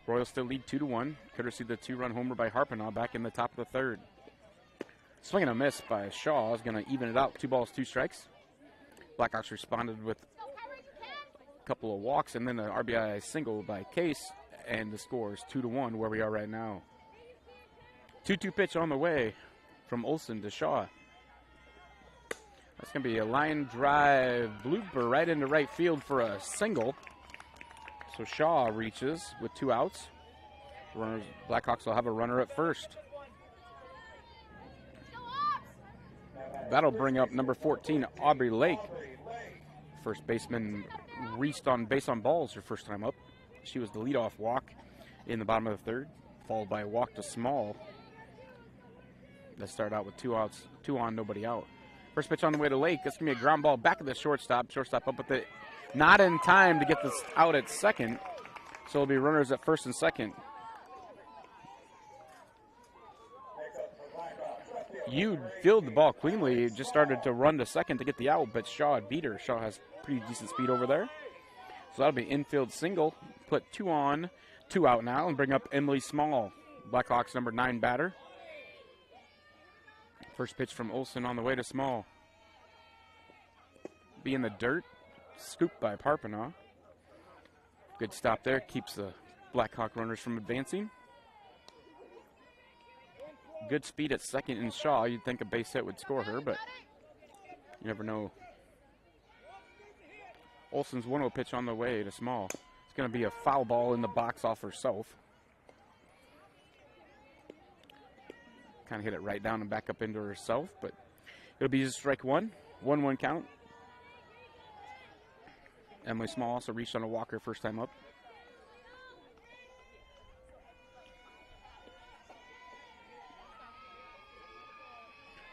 Royals still lead 2-1, courtesy of the 2-run homer by Harpinaugh back in the top of the third. Swing and a miss by Shaw is going to even it out. 2 balls, 2 strikes. Blackhawks responded with a couple of walks and then an RBI single by Case. And the score is 2-1 where we are right now. 2-2 pitch on the way from Olsen to Shaw. That's going to be a line drive blooper right into right field for a single. So Shaw reaches with 2 outs. Runners, Blackhawks will have a runner at first. That'll bring up number 14, Aubrey Lake. First baseman reached on base on balls her first time up. She was the leadoff walk in the bottom of the third, followed by a walk to Small. That started out with 2 outs, 2 on, nobody out. First pitch on the way to Lake. That's going to be a ground ball back of the shortstop. Shortstop up with it. Not in time to get this out at second. So it'll be runners at first and second. You fielded the ball cleanly. Just started to run to second to get the out, but Shaw had beat her. Shaw has pretty decent speed over there. So that'll be infield single. Put 2 on, 2 out now, and bring up Emily Small, Blackhawks number 9 batter. First pitch from Olsen on the way to Small. Be in the dirt, scooped by Harpinaugh. Good stop there, keeps the Blackhawk runners from advancing. Good speed at second in Shaw. You'd think a base hit would score her, but you never know. Olsen's 1-0 pitch on the way to Small. It's going to be a foul ball in the box off herself. Kind of hit it right down and back up into herself, but it'll be strike 1. 1-1 count. Emily Small also reached on a walker first time up.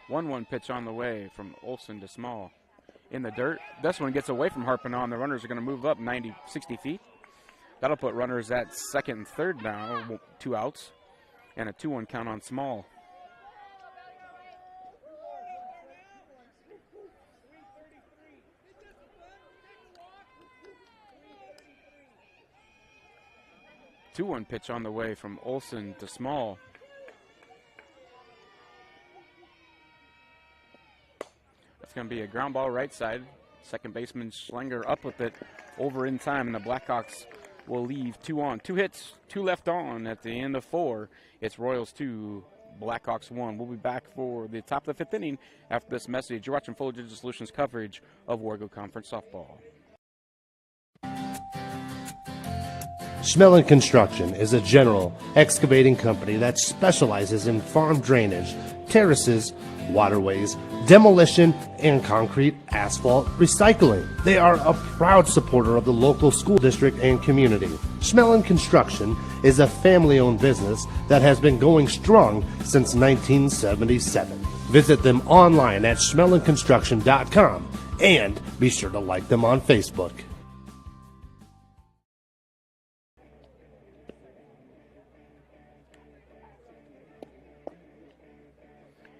One pitch on the way from Olsen to Small. In the dirt. This one gets away from Harpinaugh, and the runners are going to move up 60 feet. That'll put runners at second and third now, 2 outs, and a 2-1 count on Small. Two-one pitch on the way from Olsen to Small. That's going to be a ground ball right side. Second baseman Schlenger up with it over in time, and the Blackhawks will leave 2 on. 2 hits, 2 left on at the end of 4. It's Royals 2, Blackhawks 1. We'll be back for the top of the 5th inning after this message. You're watching Fuller Digital Solutions coverage of Wargo Conference Softball. Schmelling Construction is a general excavating company that specializes in farm drainage, terraces, waterways, demolition, and concrete asphalt recycling. They are a proud supporter of the local school district and community. Schmelling Construction is a family-owned business that has been going strong since 1977. Visit them online at schmellingconstruction.com and be sure to like them on Facebook.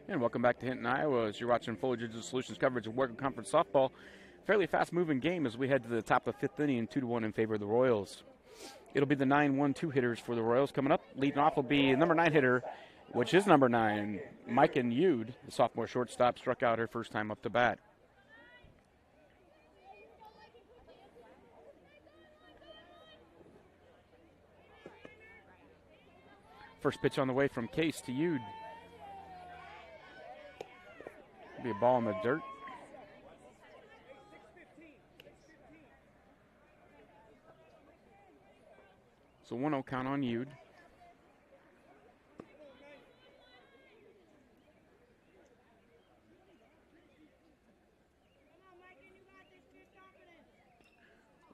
And welcome back to Hinton, Iowa, as you're watching Fuller Digital Solutions coverage of Wargo Conference Softball. Fairly fast-moving game as we head to the top of the 5th inning, 2-1 in favor of the Royals. It'll be the 9-1-2 hitters for the Royals coming up. Leading off will be number 9 hitter, which is number 9, Micah Yude, the sophomore shortstop, struck out her first time up to bat. First pitch on the way from Case to Yude. Be a ball in the dirt. So 1-0 count on Yude.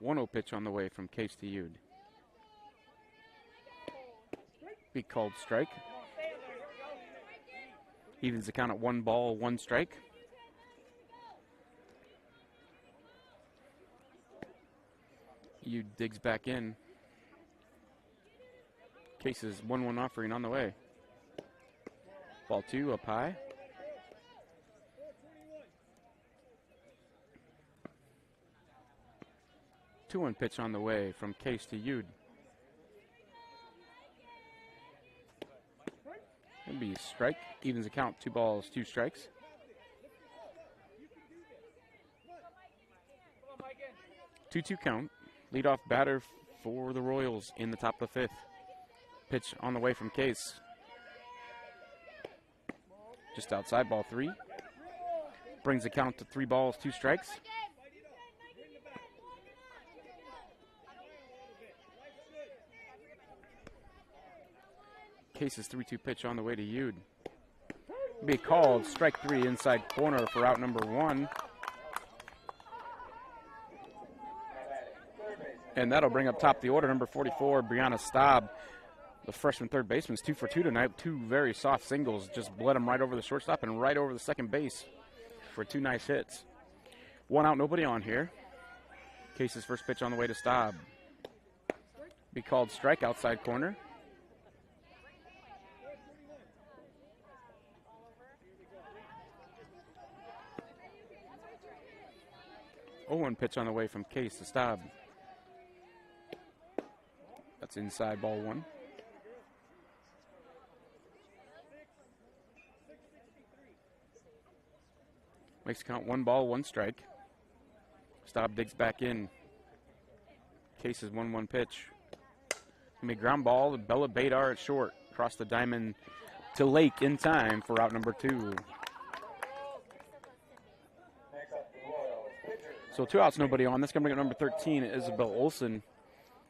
One-0 pitch on the way from Case to Yude. Be called strike. Evens the count at 1 ball, 1 strike. Yude digs back in. Case's 1-1 offering on the way. Ball 2 up high. Two-one pitch on the way from Case to Yude. It'll be strike. Evens the count, 2 balls, 2 strikes. Two-two count. Leadoff batter for the Royals in the top of the 5th. Pitch on the way from Case. Just outside, ball 3. Brings the count to 3 balls, 2 strikes. Case's 3-2 pitch on the way to Yude. Be called strike 3 inside corner for out number 1. And that'll bring up top of the order number 44, Brianna Staub. The freshman third baseman's 2 for 2 tonight. 2 very soft singles. Just bled him right over the shortstop and right over the second base for 2 nice hits. 1 out, nobody on here. Case's first pitch on the way to Staub. Be called strike outside corner. One pitch on the way from Case to Staub. That's inside, ball 1. Makes count 1 ball, 1 strike. Staub digs back in. Case's 1-1 pitch. Gonna be ground ball to Bella Badar at short. Across the diamond to Lake in time for out number 2. So 2 outs, nobody on. That's going to bring up number 13, Isabel Olson.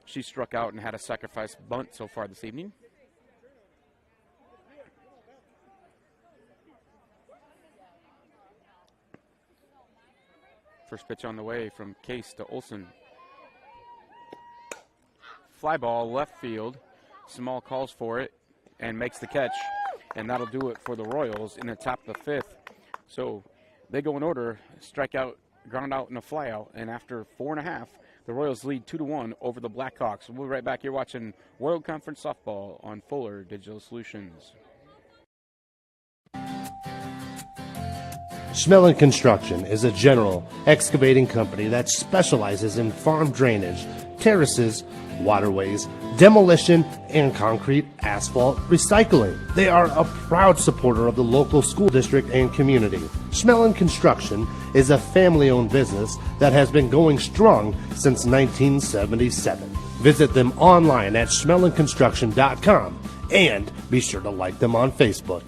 She struck out and had a sacrifice bunt so far this evening. First pitch on the way from Case to Olson. Fly ball, left field. Small calls for it and makes the catch. And that'll do it for the Royals in the top of the 5th. So they go in order, strike out, ground out, and a fly out. And after 4.5, the Royals lead 2-1 over the Blackhawks. We'll be right back here watching World Conference Softball on Fuller Digital Solutions. Schmelling Construction is a general excavating company that specializes in farm drainage, terraces, waterways, demolition, and concrete asphalt recycling. They are a proud supporter of the local school district and community. Schmelling Construction is a family-owned business that has been going strong since 1977. Visit them online at schmellingconstruction.com And be sure to like them on Facebook.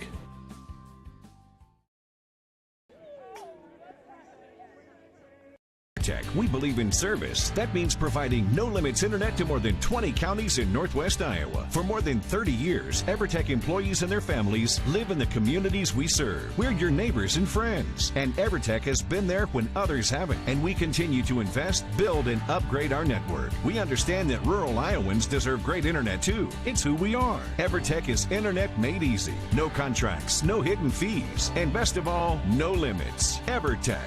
Tech, we believe in service. That means providing no limits internet to more than 20 counties in Northwest Iowa. For more than 30 years, EverTech employees and their families live in the communities we serve. We're your neighbors and friends, and EverTech has been there when others haven't, and we continue to invest, build, and upgrade our network. We understand that rural Iowans deserve great internet too. It's who we are. EverTech is internet made easy. No contracts, no hidden fees, and best of all, no limits. EverTech.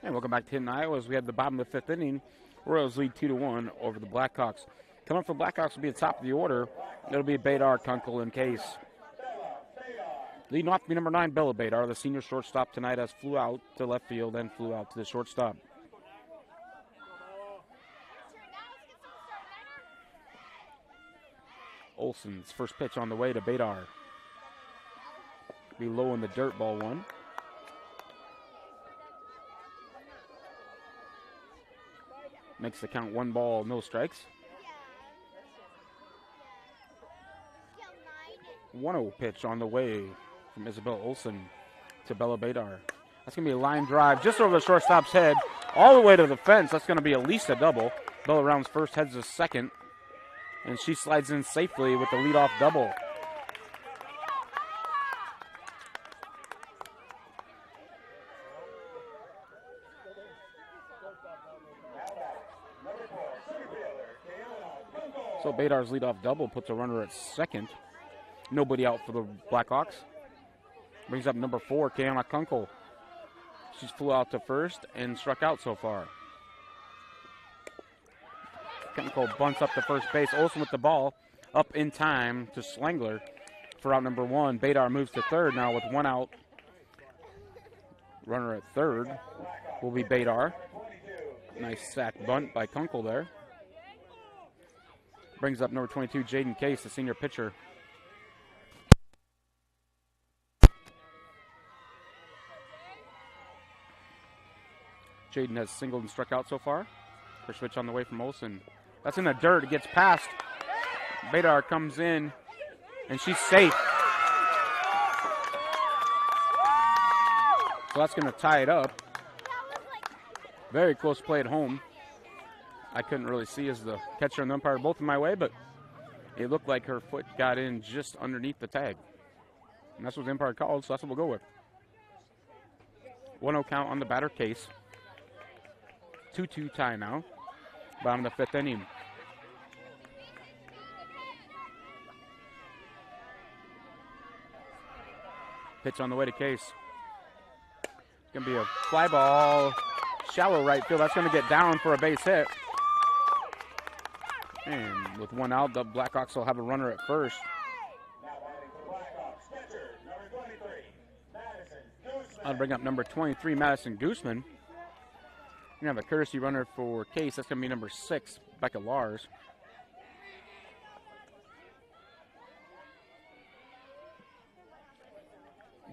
And welcome back to Hinton, Iowa. As we have the bottom of the fifth inning, Royals lead 2-1 over the Blackhawks. Coming up for Blackhawks will be at the top of the order. It'll be Badar, Kunkel, and Case. Leading off to be number 9, Bella Badar, the senior shortstop tonight, has flew out to left field and flew out to the shortstop. Olson's first pitch on the way to Badar. Be low in the dirt, ball one. Makes the count 1 ball, no strikes. 1-0 pitch on the way from Isabel Olson to Bella Badar. That's going to be a line drive just over the shortstop's head, all the way to the fence. That's going to be at least a double. Bella rounds first, heads to second, and she slides in safely with the leadoff double. So Badar's leadoff double puts a runner at second. Nobody out for the Blackhawks. Brings up number 4, Kayana Kunkel. She's flew out to first and struck out so far. Kunkel bunts up to first base. Olsen with the ball up in time to Slangler for out number 1. Badar moves to third now with 1 out. Runner at third will be Badar. Nice sack bunt by Kunkel there. Brings up number 22, Jaden Case, the senior pitcher. Jaden has singled and struck out so far. First pitch on the way from Olsen. That's in the dirt. It gets past. Badar comes in, and she's safe. So that's going to tie it up. Very close play at home. I couldn't really see as the catcher and the umpire both in my way, but it looked like her foot got in just underneath the tag. And that's what the umpire called, so that's what we'll go with. 1-0 count on the batter, Case. 2-2 tie now. Bottom of the fifth inning. Pitch on the way to Case. It's going to be a fly ball, shallow right field. That's going to get down for a base hit. And with 1 out, the Blackhawks will have a runner at first. I'll bring up number 23, Madison Gooseman. We're going to have a courtesy runner for Case. That's going to be number 6, Becca Lars.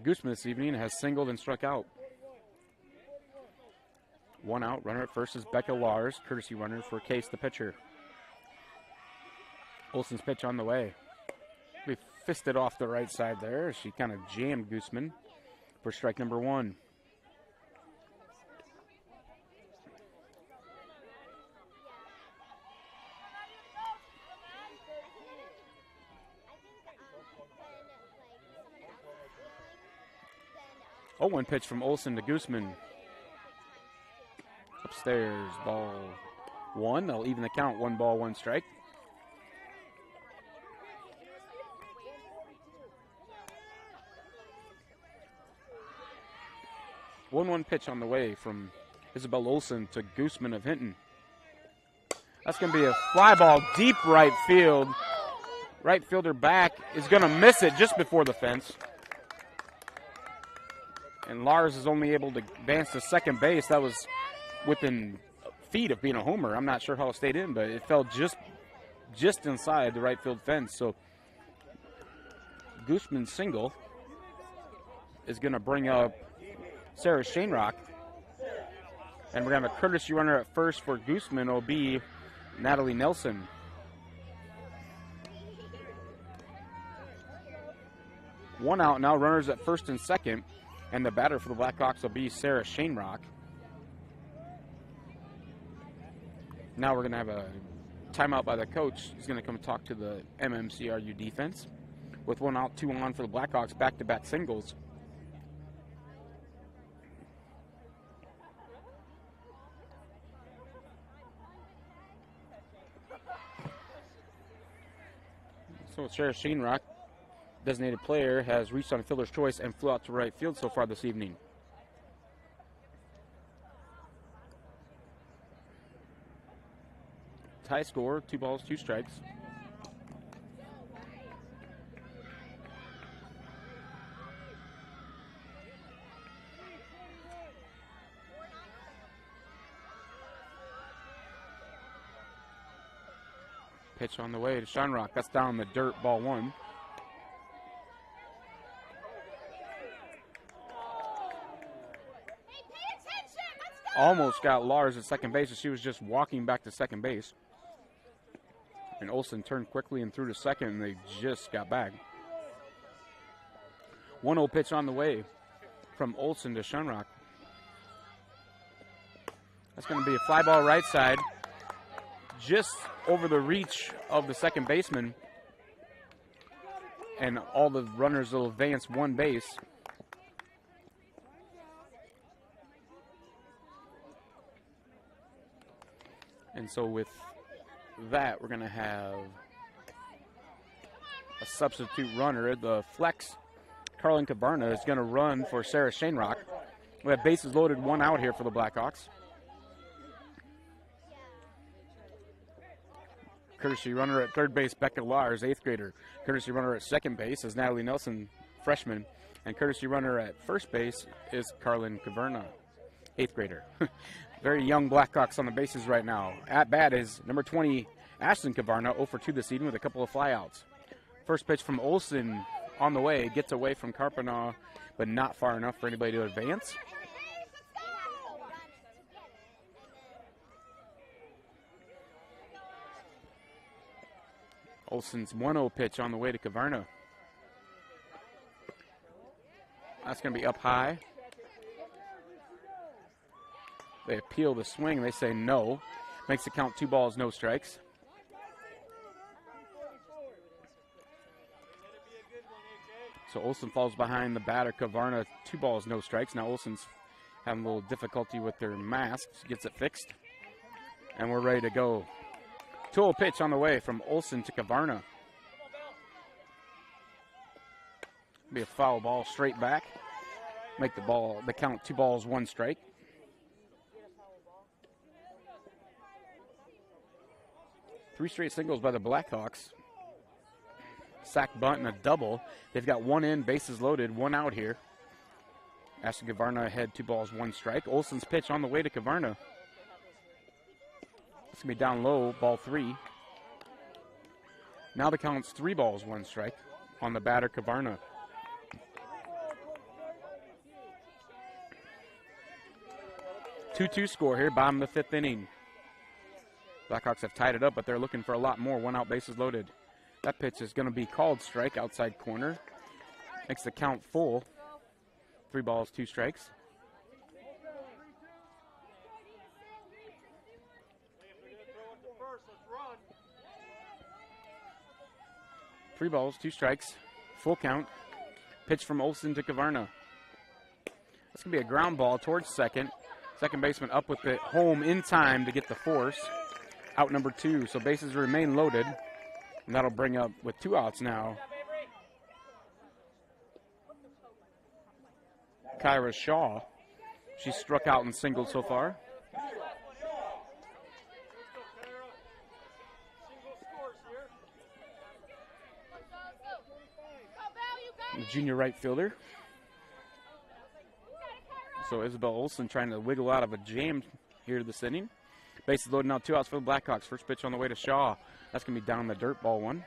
Gooseman this evening has singled and struck out. 1 out, runner at first is Becca Lars, courtesy runner for Case, the pitcher. Olsen's pitch on the way. We fisted off the right side there. She kind of jammed Gooseman for strike number 1. Oh, 1 pitch from Olsen to Gooseman. Upstairs, ball 1. They'll even the count, 1 ball, 1 strike. One pitch on the way from Isabel Olsen to Gooseman of Hinton. That's going to be a fly ball deep right field. Right fielder back is going to miss it just before the fence. And Lars is only able to advance to second base. That was within feet of being a homer. I'm not sure how it stayed in, but it fell just inside the right field fence. So Gooseman's single is going to bring up Sarah Shanerock. And we're going to have a courtesy runner at first for Gooseman. It'll be Natalie Nelson. One out now, runners at first and second, and the batter for the Blackhawks will be Sarah Shanerock. Now we're going to have a timeout by the coach. He's going to come talk to the MMCRU defense. With 1 out, 2 on for the Blackhawks, back-to-back singles. So Sarah Shanerock, designated player, has reached on fielder's choice and flew out to right field so far this evening. Tie score, 2 balls, 2 strikes. Pitch on the way to Shanerock. That's down the dirt, ball 1. Almost got Lars at second base as she was just walking back to second base. And Olsen turned quickly and threw to second, and they just got back. 1-0 pitch on the way from Olsen to Shanerock. That's going to be a fly ball right side, just over the reach of the second baseman. And all the runners will advance 1 base. And so with that, we're going to have a substitute runner. The flex, Carlin Cabarna, is going to run for Sarah Shanerock. We have bases loaded, 1 out here for the Blackhawks. Courtesy runner at third base, Becca Lars, 8th grader. Courtesy runner at second base is Natalie Nelson, freshman. And courtesy runner at first base is Carlin Cabarna, 8th grader. Very young Blackhawks on the bases right now. At bat is number 20, Ashlyn Cabarna, 0 for 2 this evening with a couple of flyouts. First pitch from Olsen on the way, gets away from Carpanaugh, but not far enough for anybody to advance. Olsen's 1-0 pitch on the way to Cabarna. That's going to be up high. They appeal the swing. They say no. Makes the count 2 balls, no strikes. So Olsen falls behind the batter, Cabarna, 2 balls, no strikes. Now Olsen's having a little difficulty with their masks. Gets it fixed. And we're ready to go. 2-0 pitch on the way from Olsen to Cabarna. Be a foul ball straight back. Make the count 2 balls, 1 strike. Three straight singles by the Blackhawks. Sack, bunt, and a double. They've got 1 in, bases loaded, 1 out here. Ashley Cabarna ahead, 2 balls, 1 strike. Olsen's pitch on the way to Cabarna. It's going to be down low, ball 3. Now the count's 3 balls, 1 strike on the batter, Cabarna. Two-two score here, bottom of the 5th inning. Blackhawks have tied it up, but they're looking for a lot more. 1 out, bases loaded. That pitch is going to be called strike, outside corner. Makes the count full. 3 balls, 2 strikes. Three balls, 2 strikes. Full count. Pitch from Olsen to Cabarna. That's going to be a ground ball towards second. Second baseman up with it home in time to get the force. Out number 2, so bases remain loaded. And that'll bring up, with 2 outs now, Kyra Shaw. She's struck out and singled so far. The junior right fielder. So Isabel Olsen trying to wiggle out of a jam here this inning. Bases loaded now, 2 outs for the Blackhawks. First pitch on the way to Shaw. That's going to be down the dirt, ball 1.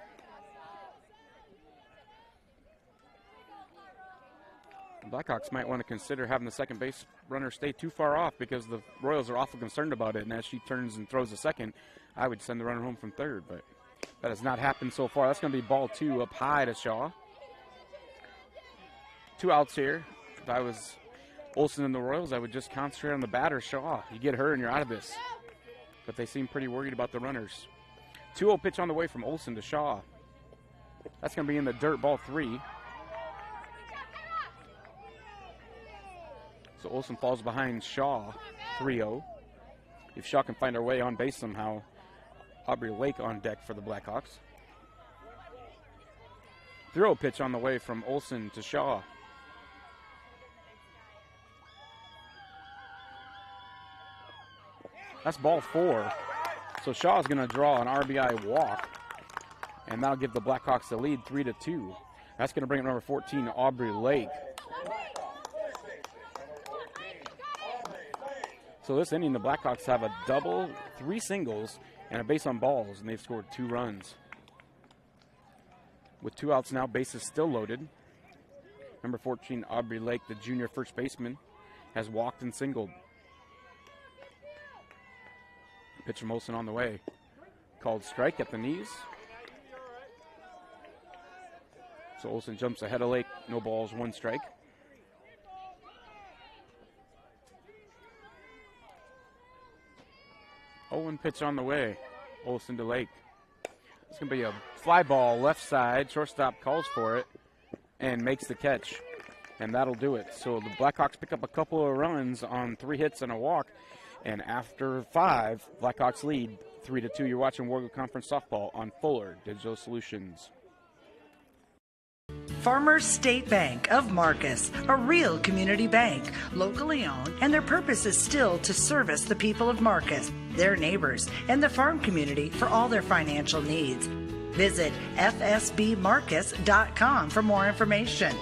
The Blackhawks might want to consider having the second base runner stay too far off because the Royals are awful concerned about it. And as she turns and throws a second, I would send the runner home from third. But that has not happened so far. That's going to be ball 2 up high to Shaw. 2 outs here. If I was Olsen and the Royals, I would just concentrate on the batter, Shaw. You get her and you're out of this. But they seem pretty worried about the runners. 2-0 pitch on the way from Olsen to Shaw. That's going to be in the dirt, ball 3. So Olsen falls behind Shaw, 3-0. If Shaw can find her way on base somehow, Aubrey Lake on deck for the Blackhawks. 3-0 pitch on the way from Olsen to Shaw. That's ball 4. So Shaw's going to draw an RBI walk, and that'll give the Blackhawks the lead 3-2. That's going to bring up number 14, Aubrey Lake. So this inning, the Blackhawks have a double, 3 singles, and a base on balls, and they've scored 2 runs. With 2 outs now, bases still loaded. Number 14, Aubrey Lake, the junior first baseman, has walked and singled. Pitch from Olsen on the way. Called strike at the knees. So Olsen jumps ahead of Lake. No balls, 1 strike. Owen pitch on the way. Olsen to Lake. It's going to be a fly ball left side. Shortstop calls for it and makes the catch. And that'll do it. So the Blackhawks pick up a couple of runs on 3 hits and a walk. And after 5, Blackhawks lead 3-2. You're watching Wargo Conference Softball on Fuller Digital Solutions. Farmers State Bank of Marcus, a real community bank, locally owned, and their purpose is still to service the people of Marcus, their neighbors, and the farm community for all their financial needs. Visit fsbmarcus.com for more information.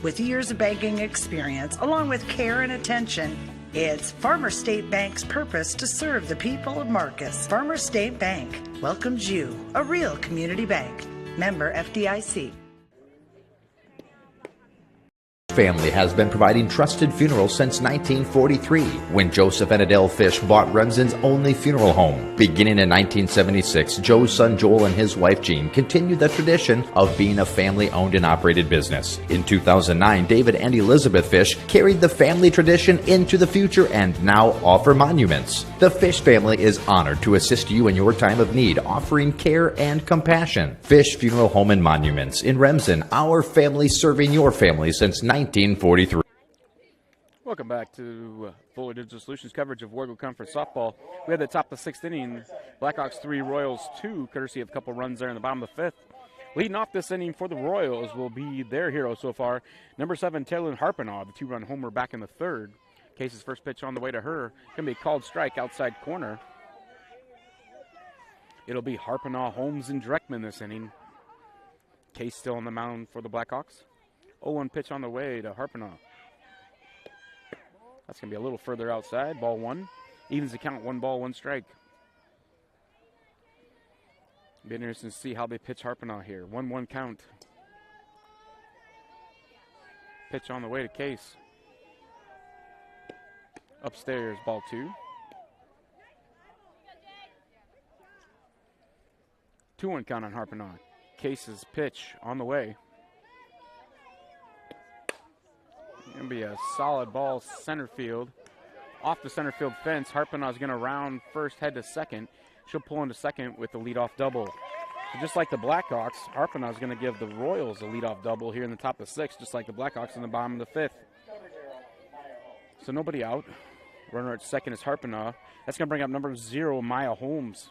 With years of banking experience, along with care and attention, it's Farmer State Bank's purpose to serve the people of Marcus. Farmer State Bank welcomes you, a real community bank. Member FDIC. Family has been providing trusted funerals since 1943, when Joseph and Adele Fish bought Runzin's only funeral home. Beginning in 1976, Joe's son Joel and his wife Jean continued the tradition of being a family-owned and operated business. In 2009, David and Elizabeth Fish carried the family tradition into the future and now offer monuments. The Fish family is honored to assist you in your time of need, offering care and compassion. Fish Funeral Home and Monuments in Remsen, our family serving your family since 1943. Welcome back to Fuller Digital Solutions coverage of Wargo Conference Softball. We had the top of the 6th inning, Blackhawks 3, Royals 2, courtesy of a couple runs there in the bottom of the 5th. Leading off this inning for the Royals will be their hero so far, number 7, Taylor Harpenaugh, the 2-run homer back in the 3rd. Case's first pitch on the way to her. Going to be a called strike outside corner. It'll be Harpenaugh, Holmes, and Dreckman this inning. Case still on the mound for the Blackhawks. 0-1 pitch on the way to Harpenaugh. That's going to be a little further outside. Ball 1. Evens the count, 1 ball, 1 strike. Be interesting to see how they pitch Harpenaugh here. 1-1 count. Pitch on the way to Case. Upstairs, ball 2. 2-1 count on Harpenaugh. Case's pitch on the way. Going to be a solid ball center field. Off the center field fence, Harpenaugh's going to round first, head to second. She'll pull into second with the leadoff double. So just like the Blackhawks, Harpenaugh's going to give the Royals a leadoff double here in the top of the 6th, just like the Blackhawks in the bottom of the 5th. So nobody out. Runner at second is Harpenaugh. That's going to bring up number 0, Maya Holmes.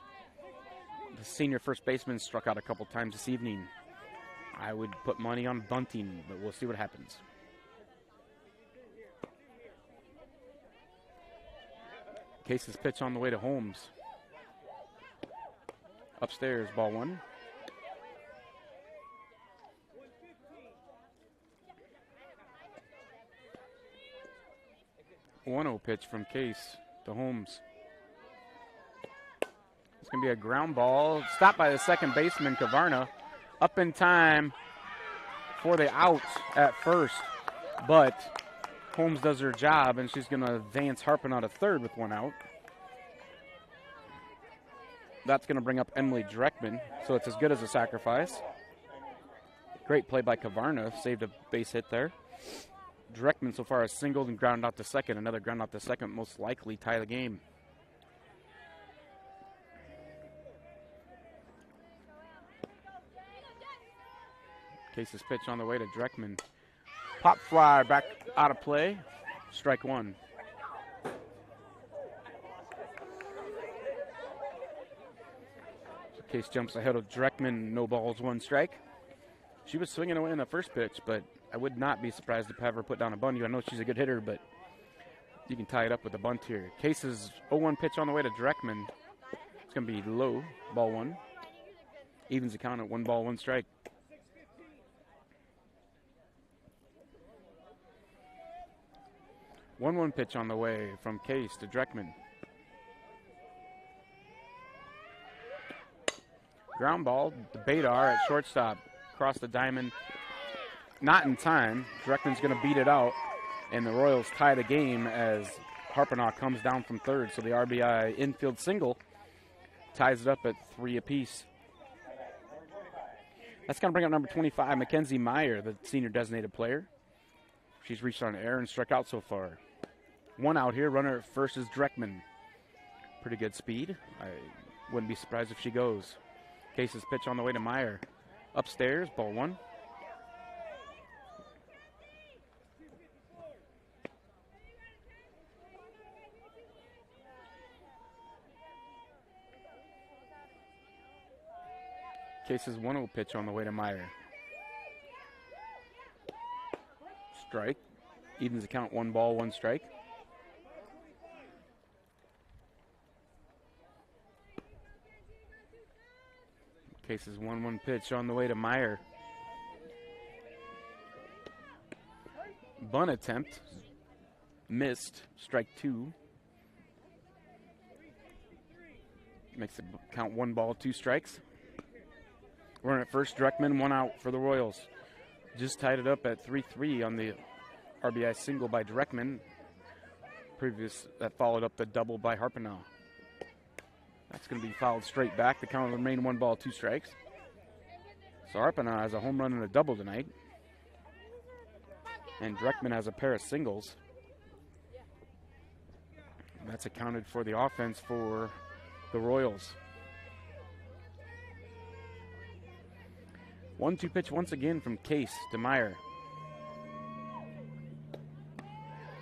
The senior first baseman struck out a couple times this evening. I would put money on bunting, but we'll see what happens. Case's pitch on the way to Holmes. Upstairs, ball 1. A 1-0 pitch from Case to Holmes. It's going to be a ground ball. Stopped by the second baseman, Kavarna. Up in time for the out at first. But Holmes does her job, and she's going to advance Harpenaugh to third with 1 out. That's going to bring up Emily Dreckman, so it's as good as a sacrifice. Great play by Kavarna, saved a base hit there. Dreckman so far has singled and ground out to second. Another ground out to second, most likely tie the game. Case's pitch on the way to Dreckman. Pop fly back out of play. Strike one. So Case jumps ahead of Dreckman. No balls, one strike. She was swinging away in the first pitch, but I would not be surprised to have her put down a bunt. I know she's a good hitter, but you can tie it up with a bunt here. Case's 0-1 pitch on the way to Dreckman. It's going to be low, ball one. Evens the count at 1 ball, 1 strike. One pitch on the way from Case to Dreckman. Ground ball, the Badar at shortstop. Across the diamond. Not in time. Dreckman's going to beat it out. And the Royals tie the game as Harpenaugh comes down from third. So the RBI infield single ties it up at 3 apiece. That's going to bring up number 25, Mackenzie Meyer, the senior designated player. She's reached on air and struck out so far. 1 out here. Runner at first is Dreckman. Pretty good speed. I wouldn't be surprised if she goes. Case's pitch on the way to Meyer. Upstairs, ball one. Case's 1-0 pitch on the way to Meyer. Strike. Evens the count, 1 ball, 1 strike. Case's 1-1 pitch on the way to Meyer. Bunt attempt. Missed. Strike 2. Makes it count 1 ball, 2 strikes. Runner at first, Dreckman, 1 out for the Royals. Just tied it up at 3-3 on the RBI single by Dreckman. That followed up the double by Harpenaugh. That's going to be fouled straight back. The count will remain 1 ball, 2 strikes. So Harpenaugh has a home run and a double tonight. And Dreckman has a pair of singles. And that's accounted for the offense for the Royals. 1-2 pitch once again from Case to Meyer.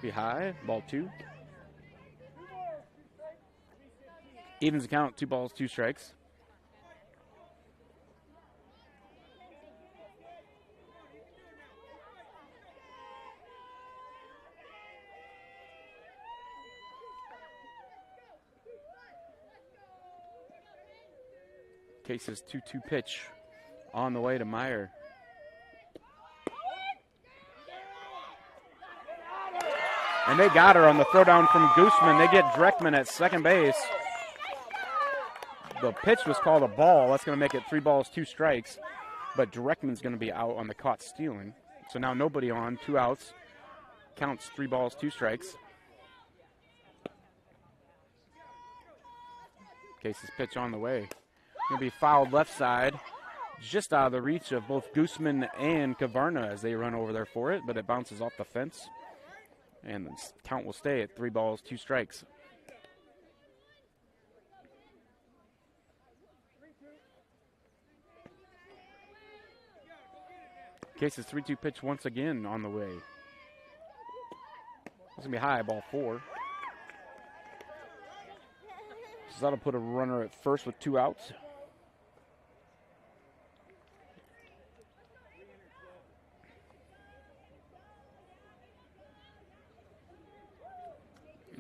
Be high, ball 2. Evens the count, 2 balls, 2 strikes. Case's 2-2 pitch on the way to Meyer. And they got her on the throwdown from Gooseman. They get Dreckman at second base. The pitch was called a ball. That's going to make it 3 balls, 2 strikes. But Dreckman's going to be out on the caught stealing. So now nobody on, 2 outs. Counts 3 balls, 2 strikes. Case's pitch on the way. Going to be fouled left side. Just out of the reach of both Gooseman and Kavarna as they run over there for it. But it bounces off the fence. And the count will stay at 3 balls, 2 strikes. Case's 3-2 pitch once again on the way. It's going to be high, ball 4. So that'll put a runner at first with 2 outs.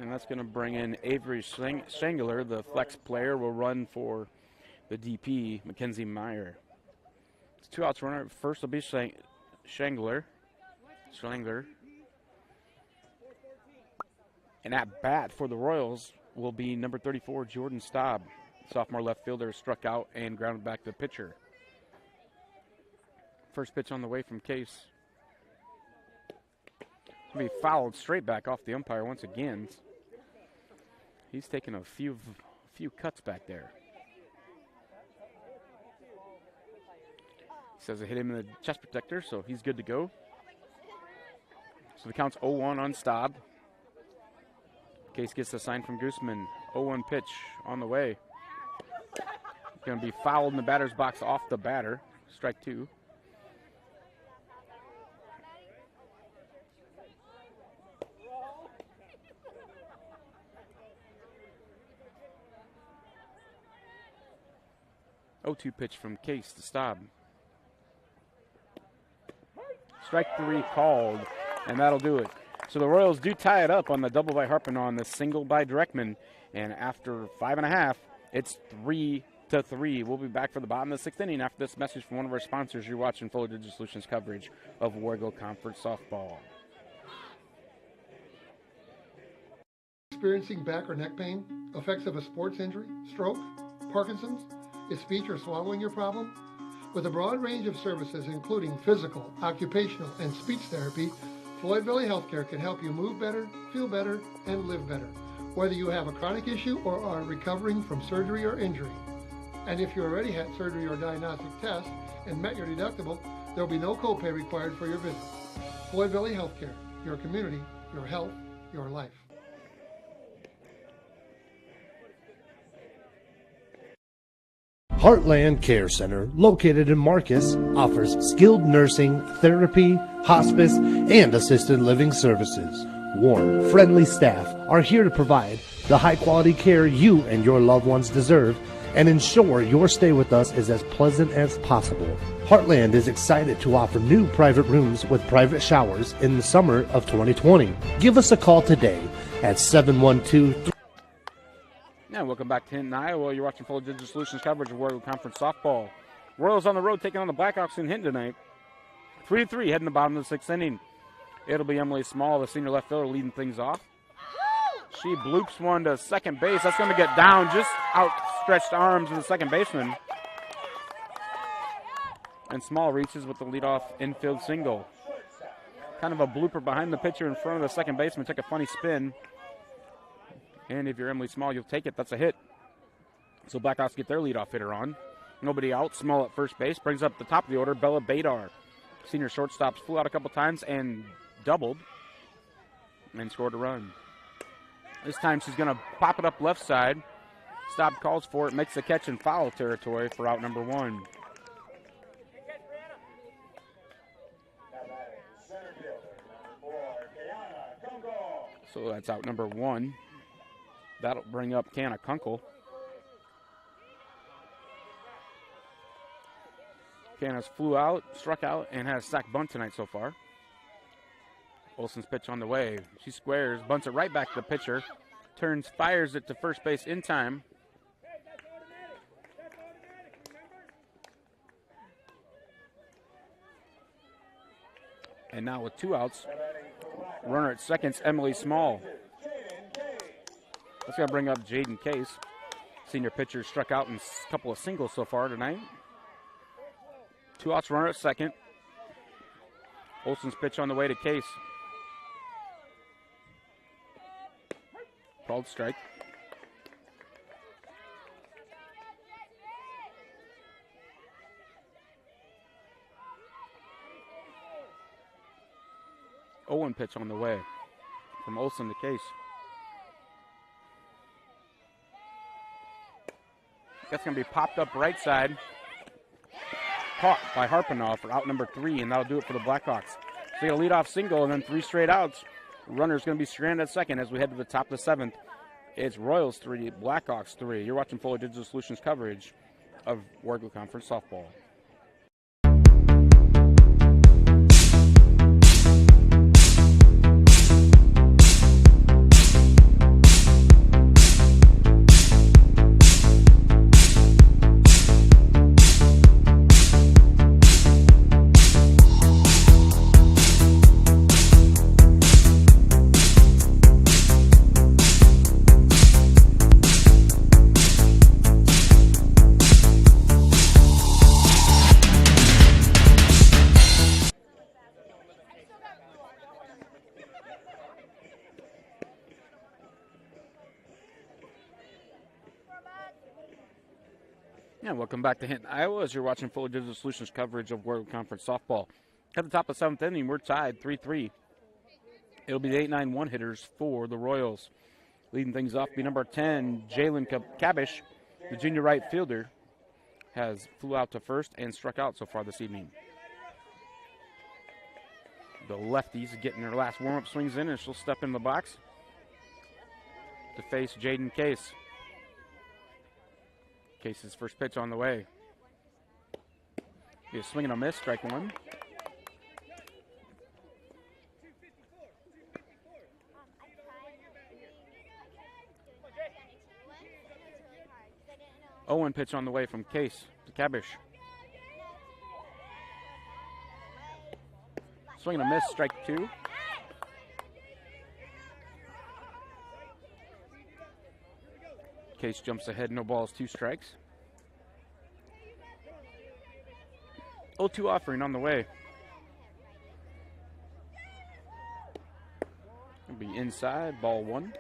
And that's going to bring in Avery Schengler, the flex player, will run for the DP, Mackenzie Meyer. It's 2 outs runner. First will be Schengler. And at bat for the Royals will be number 34, Jordan Staub. Sophomore left fielder struck out and grounded back to the pitcher. First pitch on the way from Case. Be fouled straight back off the umpire once again. He's taking a few cuts back there. Says it hit him in the chest protector, so he's good to go. So the count's 0-1 on Staub. Case gets the sign from Gooseman. 0-1 pitch on the way. Going to be fouled in the batter's box off the batter. Strike 2. (0-2) pitch from Case to Staub. Strike 3 called, and that'll do it. So the Royals do tie it up on the double by Harpin on the single by Dreckman, and after 5.5, it's 3-3. We'll be back for the bottom of the 6th inning after this message from one of our sponsors. You're watching Fuller Digital Solutions coverage of Wargo Conference softball. Experiencing back or neck pain, effects of a sports injury, stroke, Parkinson's, is speech or swallowing your problem? With a broad range of services including physical, occupational, and speech therapy, Floyd Valley Healthcare can help you move better, feel better, and live better, whether you have a chronic issue or are recovering from surgery or injury. And if you already had surgery or diagnostic tests and met your deductible, there will be no copay required for your visit. Floyd Valley Healthcare, your community, your health, your life. Heartland Care Center, located in Marcus, offers skilled nursing, therapy, hospice, and assisted living services. Warm, friendly staff are here to provide the high-quality care you and your loved ones deserve and ensure your stay with us is as pleasant as possible. Heartland is excited to offer new private rooms with private showers in the summer of 2020. Give us a call today at 712-3. And welcome back to Hinton, Iowa. You're watching Full Digital Solutions coverage of Wargo Conference softball. Royals on the road taking on the Blackhawks in Hinton tonight. 3-3 heading the bottom of the 6th inning. It'll be Emily Small, the senior left fielder, leading things off. She bloops one to second base. That's going to get down, just outstretched arms of the second baseman. And Small reaches with the leadoff infield single. Kind of a blooper behind the pitcher in front of the second baseman. Took a funny spin. And if you're Emily Small, you'll take it. That's a hit. So Blackhawks get their leadoff hitter on. Nobody out. Small at first base. Brings up the top of the order, Bella Badar. Senior shortstops flew out a couple times and doubled. And scored a run. This time she's going to pop it up left side. Staub calls for it. Makes the catch in foul territory for out number 1. So that's out number 1. That'll bring up Canna Kunkel. Canna's flew out, struck out, and has a sack bunt tonight so far. Olsen's pitch on the way. She squares, bunts it right back to the pitcher. Turns, fires it to first base in time. And now with 2 outs, runner at second's Emily Small. That's going to bring up Jaden Case. Senior pitcher struck out in a couple of singles so far tonight. 2 outs, runner at second. Olsen's pitch on the way to Case. Called strike. Owen pitch on the way from Olsen to Case. That's going to be popped up right side. Caught by Harpinoff for out number 3, and that'll do it for the Blackhawks. So they get a leadoff single and then 3 straight outs. Runner's going to be stranded at second as we head to the top of the 7th. It's Royals 3, Blackhawks 3. You're watching Fuller Digital Solutions coverage of Wargo Conference softball. And welcome back to Hinton, Iowa, as you're watching Fuller Digital Solutions coverage of Wargo Conference softball. At the top of the 7th inning, we're tied 3-3. It'll be the 8-9-1 hitters for the Royals. Leading things off will be number 10, Jalen Kabish, the junior right fielder, has flew out to first and struck out so far this evening. The lefties getting their last warm-up swings in, and she'll step in the box to face Jaden Case. Case's first pitch on the way. Be a swing and a miss, strike one. Owen pitch on the way from Case to Kabish. Swing and a miss, strike two. Case jumps ahead, no balls, 2 strikes. 0-2 offering on the way. It'll be inside, ball 1.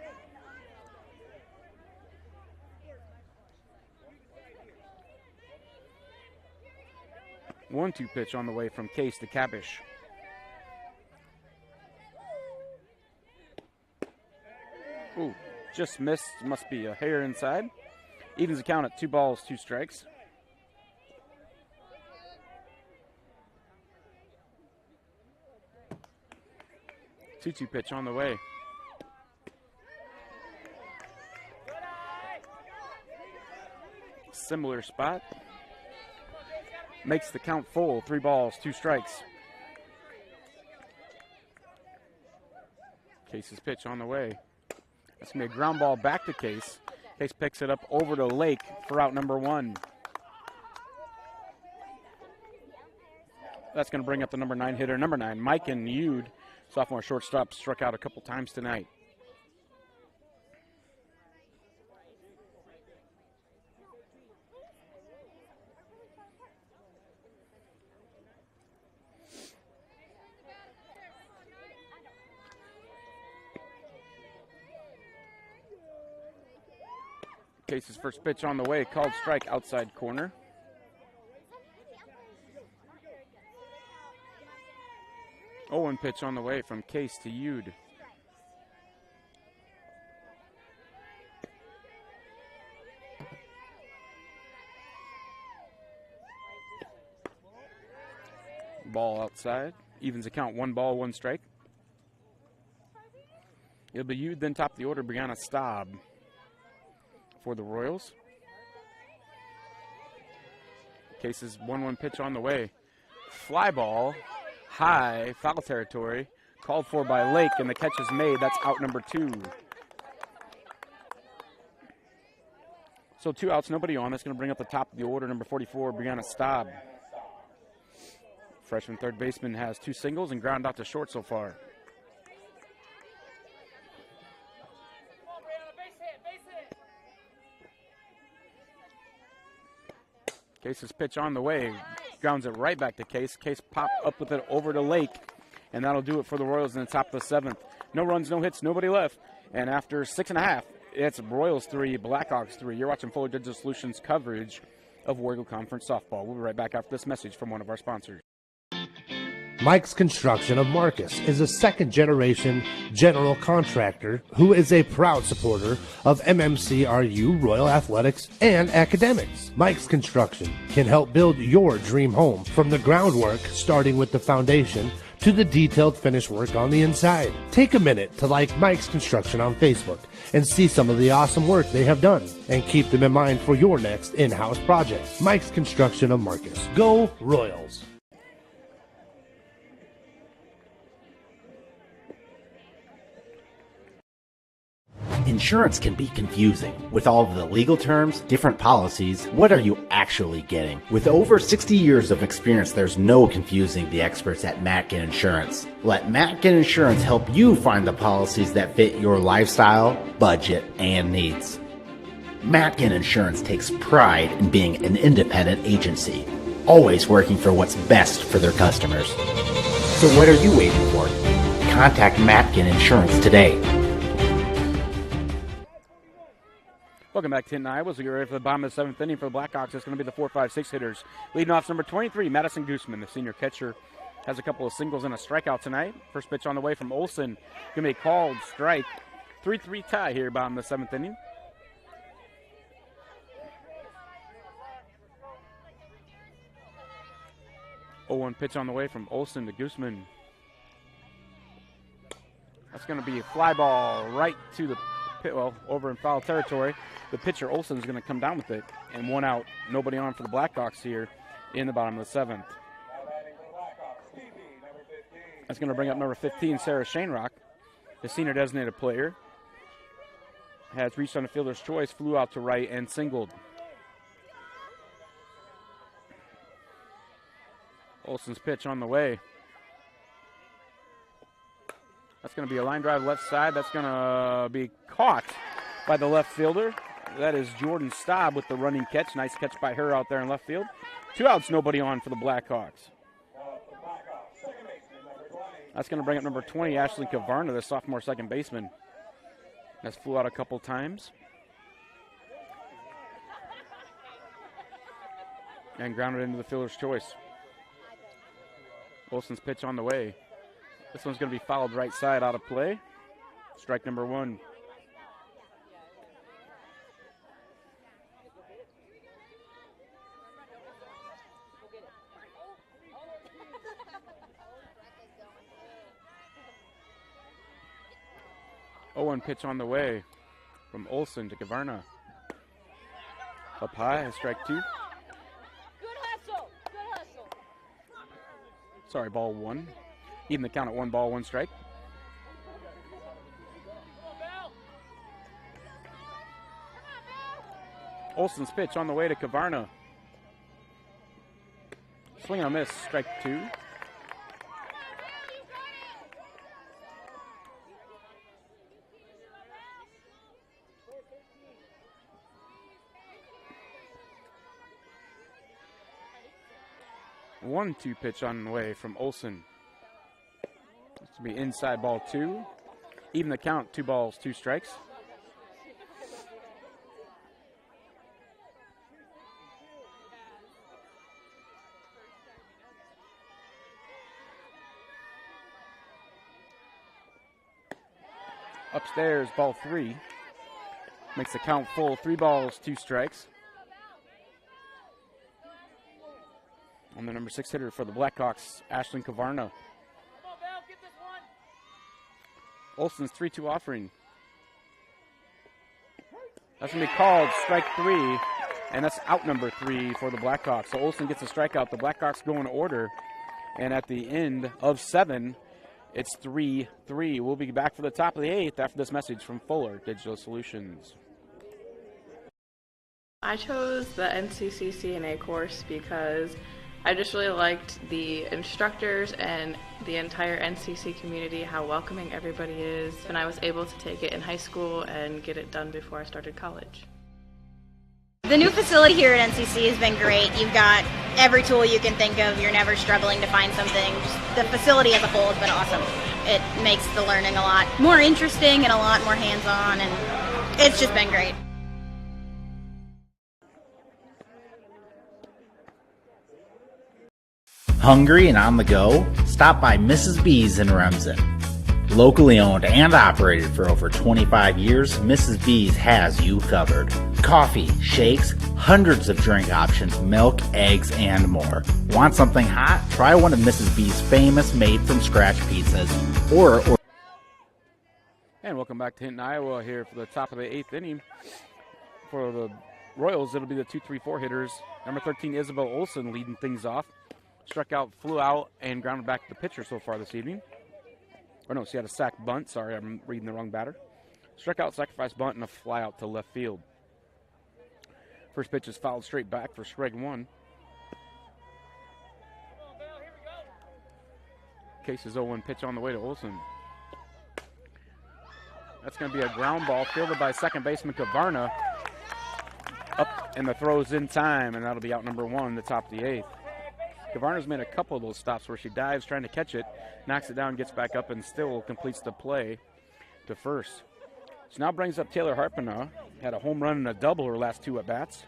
1-2 pitch on the way from Case to Kabish. Ooh, just missed. Must be a hair inside. Evens the count at 2 balls, 2 strikes. Two pitch on the way. Similar spot. Makes the count full. 3 balls, 2 strikes. Case's pitch on the way. That's going to be a ground ball back to Case. Case picks it up over to Lake for out number 1. That's going to bring up the number 9 hitter. Number 9, Mike and Yude, sophomore shortstop, struck out a couple times tonight. Case's first pitch on the way, called strike outside corner. Owen pitch on the way from Case to Yude. Ball outside. Evens the count, 1 ball, 1 strike. It'll be Yude, then top of the order, Brianna Staub for the Royals. Case's 1-1 pitch on the way. Fly ball, high, foul territory, called for by Lake, and the catch is made. That's out number 2. So 2 outs, nobody on. That's going to bring up the top of the order, number 44, Brianna Staub. Freshman third baseman has 2 singles and ground out to short so far. Case's pitch on the way, grounds it right back to Case. Case pop up with it over to Lake, and that'll do it for the Royals in the top of the 7th. No runs, no hits, nobody left. And after 6.5, it's Royals 3, Blackhawks 3. You're watching Fuller Digital Solutions coverage of Wargo Conference Softball. We'll be right back after this message from one of our sponsors. Mike's Construction of Marcus is a second-generation general contractor who is a proud supporter of MMCRU, Royal Athletics, and academics. Mike's Construction can help build your dream home from the groundwork, starting with the foundation, to the detailed finish work on the inside. Take a minute to like Mike's Construction on Facebook and see some of the awesome work they have done, and keep them in mind for your next in-house project. Mike's Construction of Marcus. Go Royals! Insurance can be confusing. With all of the legal terms, different policies, what are you actually getting? With over 60 years of experience, there's no confusing the experts at Matkin Insurance. Let Matkin Insurance help you find the policies that fit your lifestyle, budget, and needs. Matkin Insurance takes pride in being an independent agency, always working for what's best for their customers. So what are you waiting for? Contact Matkin Insurance today. Welcome back to Hinton, Iowa. We'll get ready for the bottom of the 7th inning for the Blackhawks. It's going to be the 4-5-6 hitters. Leading off number 23, Madison Gooseman, the senior catcher has a couple of singles and a strikeout tonight. First pitch on the way from Olson. Going to be called strike. 3-3 tie here bottom of the 7th inning. Oh, 1 pitch on the way from Olson to Guzman. That's going to be a fly ball right to the pit, well, over in foul territory. The pitcher, Olson, is going to come down with it. And 1 out, nobody on for the Blackhawks here in the bottom of the 7th. That's going to bring up number 15, Sarah Shanerock, the senior designated player. Has reached on the fielder's choice, flew out to right, and singled. Olson's pitch on the way. That's going to be a line drive left side. That's going to be caught by the left fielder. That is Jordan Staub with the running catch. Nice catch by her out there in left field. 2 outs, nobody on for the Blackhawks. That's going to bring up number 20, Ashley Kavarna, the sophomore second baseman. That's flew out a couple times. And grounded into the fielder's choice. Olson's pitch on the way. This one's going to be fouled right side out of play. Strike number 1. Owen pitch on the way from Olson to Kavarna. Up high, strike 2. Sorry, ball 1. Even the count at 1 ball, 1 strike. Olson's pitch on the way to Kavarna. Swing and a miss, strike 2. One 2 pitch on the way from Olson. This will be inside ball 2. Even the count, 2 balls, 2 strikes. Upstairs, ball 3. Makes the count full, 3 balls, 2 strikes. On the number 6 hitter for the Blackhawks, Ashlyn Kavarna. Olson's 3-2 offering. That's going to be called strike 3, and that's out number 3 for the Blackhawks. So Olson gets a strikeout. The Blackhawks go in order, and at the end of 7, it's 3-3. We'll be back for the top of the 8th after this message from Fuller Digital Solutions. I chose the NCC CNA course because I just really liked the instructors and the entire NCC community, how welcoming everybody is, and I was able to take it in high school and get it done before I started college. The new facility here at NCC has been great. You've got every tool you can think of. You're never struggling to find something. Just the facility as a whole has been awesome. It makes the learning a lot more interesting and a lot more hands-on, and it's just been great. Hungry and on the go? Stop by Mrs. B's in Remsen. Locally owned and operated for over 25 years, Mrs. B's has you covered. Coffee, shakes, hundreds of drink options, milk, eggs, and more. Want something hot? Try one of Mrs. B's famous made-from-scratch pizzas. Or And welcome back to Hinton, Iowa here for the top of the 8th inning. For the Royals, it'll be the 2-3-4 hitters. Number 13, Isabel Olson, leading things off. Struck out, flew out, and grounded back to the pitcher so far this evening. Or no, she had a sac bunt. Sorry, I'm reading the wrong batter. Struck out, sacrifice bunt, and a fly out to left field. First pitch is fouled straight back for strike 1. Case's 0-1 pitch on the way to Olson. That's going to be a ground ball fielded by second baseman Kavarna. Up, and the throw's in time, and that'll be out number 1 in the top of the 8th. Kavarna's made a couple of those stops where she dives trying to catch it, knocks it down, gets back up, and still completes the play to first. So now brings up Taylor Harpena. Had a home run and a double her last 2 at-bats.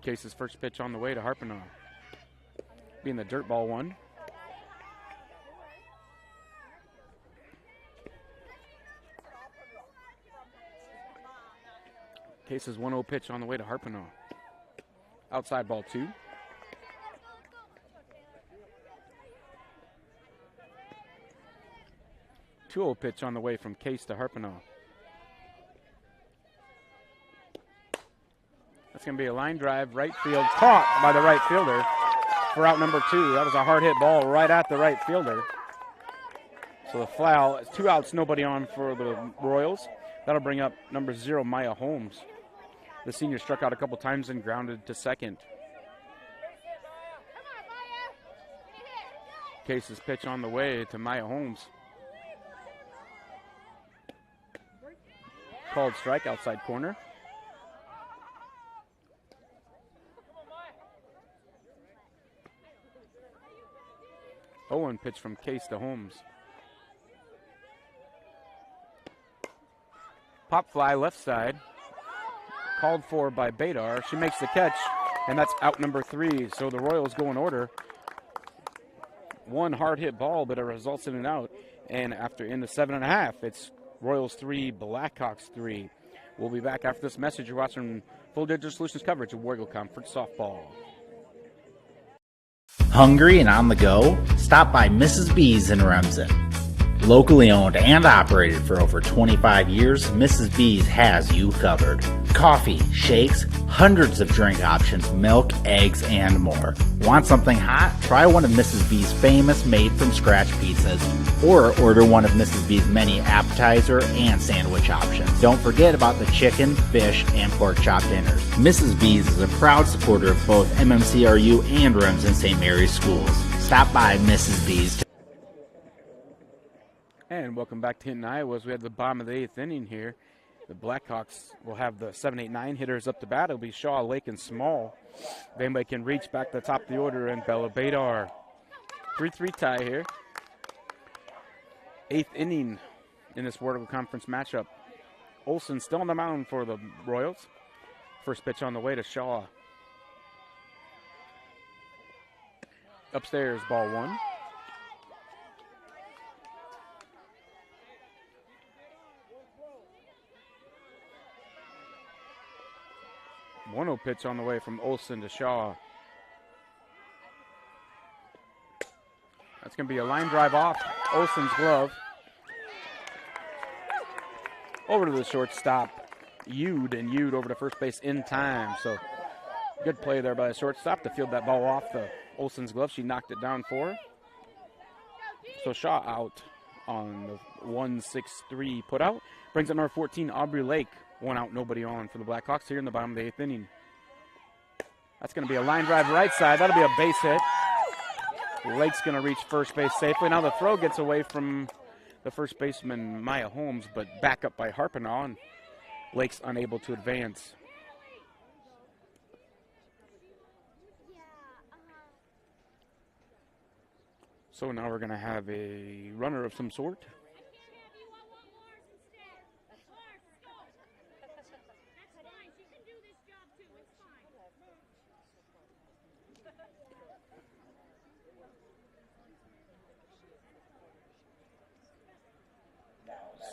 Case's first pitch on the way to Harpena. being the dirt ball one. Case's 1-0 pitch on the way to Harpenow. Outside ball 2. Two-0 pitch on the way from Case to Harpenow. That's going to be a line drive, right field, caught by the right fielder for out number 2. That was a hard hit ball right at the right fielder. So the foul, 2 outs, nobody on for the Royals. That'll bring up number 0, Maya Holmes. The senior struck out a couple times and grounded to second. Case's pitch on the way to Maya Holmes. Called strike outside corner. Owen pitch from Case to Holmes. Pop fly left side. Called for by Badar. She makes the catch, and that's out number 3. So the Royals go in order. One hard hit ball, but it results in an out. And after in the 7.5, it's Royals 3, Blackhawks 3. We'll be back after this message. You're watching Full Digital Solutions coverage of Warrigal Conference Softball. Hungry and on the go? Stop by Mrs. B's in Remsen. Locally owned and operated for over 25 years, Mrs. B's has you covered. Coffee, shakes, hundreds of drink options, milk, eggs, and more. Want something hot? Try one of Mrs. B's famous made-from-scratch pizzas, or order one of Mrs. B's many appetizer and sandwich options. Don't forget about the chicken, fish, and pork chop dinners. Mrs. B's is a proud supporter of both MMCRU and Remsen St. Mary's schools. Stop by Mrs. B's. And welcome back to Hinton, Iowa. As we have the bottom of the 8th inning here. The Blackhawks will have the 7, 8, 9 hitters up to bat. It'll be Shaw, Lake, and Small. If anybody can reach back to the top of the order, and Bella Badar. 3-3 tie here. 8th inning in this Warrigal Conference matchup. Olsen still on the mound for the Royals. First pitch on the way to Shaw. Upstairs, ball 1. 1-0 pitch on the way from Olsen to Shaw. That's going to be a line drive off Olsen's glove. Over to the shortstop, Yude, and Yude over to first base in time. So good play there by the shortstop to field that ball off the Olsen's glove. She knocked it down for her. So Shaw out on the 1-6-3 put out. Brings up number 14, Aubrey Lake. 1 out, nobody on for the Blackhawks here in the bottom of the 8th inning. That's going to be a line drive right side. That'll be a base hit. Lake's going to reach first base safely. Now the throw gets away from the first baseman, Maya Holmes, but back up by Harpenow, and Lake's unable to advance. So now we're going to have a runner of some sort.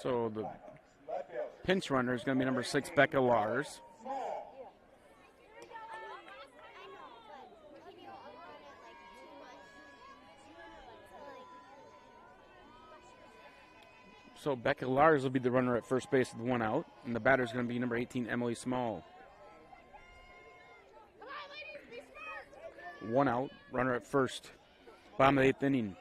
So the pinch runner is going to be number 6, Becca Lars. So Becca Lars will be the runner at first base with 1 out, and the batter is going to be number 18, Emily Small. 1 out, runner at first. Bottom of the 8th inning.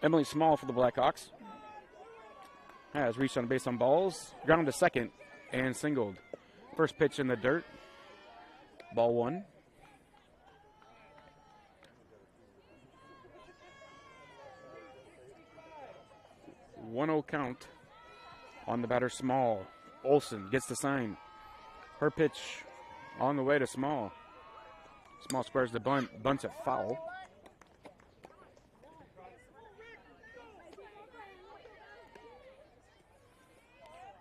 Emily Small for the Blackhawks has reached on base on balls, grounded to second, and singled. First pitch in the dirt, ball 1. One-0 count on the batter, Small. Olsen gets the sign. Her pitch on the way to Small. Small squares the bunt, bunts it foul.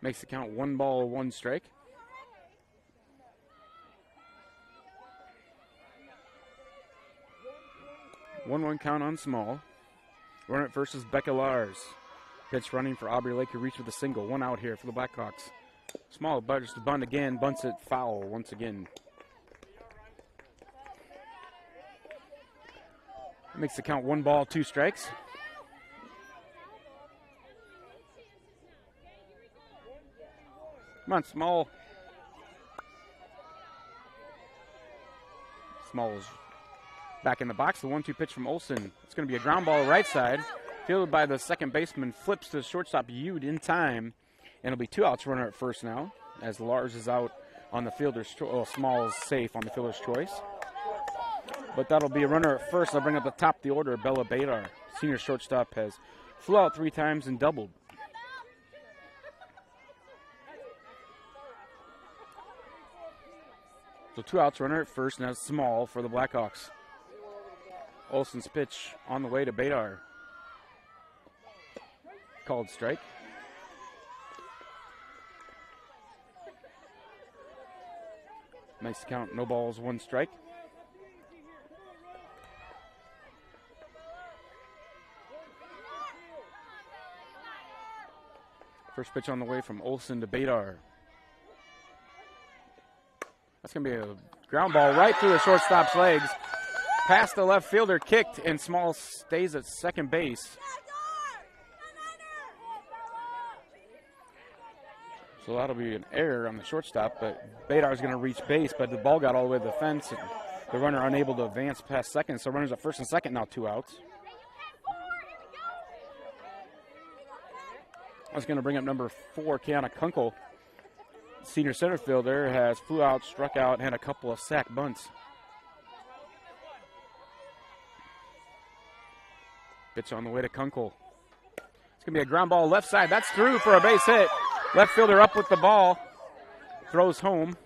Makes the count 1 ball, 1 strike. One count on Small. Runner at first is Becca Lars. Pitch running for Aubrey Lake, who reached with a single. 1 out here for the Blackhawks. Small butters to bunt again, bunts it foul once again. Makes the count 1 ball, 2 strikes. Come on, Small. Small's back in the box. The 1-2 pitch from Olsen. It's going to be a ground ball right side. Fielded by the second baseman. Flips to shortstop Yude in time. And it'll be 2 outs, runner at first now. As Lars is out on the fielder's choice. Oh, Small's safe on the fielder's choice. But that'll be a runner at first. I'll bring up the top of the order, Bella Badar. Senior shortstop has flew out 3 times and doubled. So 2 outs, runner at first, and that's Small for the Blackhawks. Olsen's pitch on the way to Badar. Called strike. Makes the count, no balls, 1 strike. First pitch on the way from Olsen to Badar. That's going to be a ground ball right through the shortstop's legs. Past the left fielder, kicked, and Small stays at second base. So that'll be an error on the shortstop, but Badar's going to reach base, but the ball got all the way to the fence, and the runner unable to advance past second, so runners at first and second now, 2 outs. That's going to bring up number 4, Kiana Kunkel. Senior center fielder has flew out, struck out, and had a couple of sack bunts. Pitch on the way to Kunkel. It's going to be a ground ball left side. That's through for a base hit. Left fielder up with the ball. Throws home.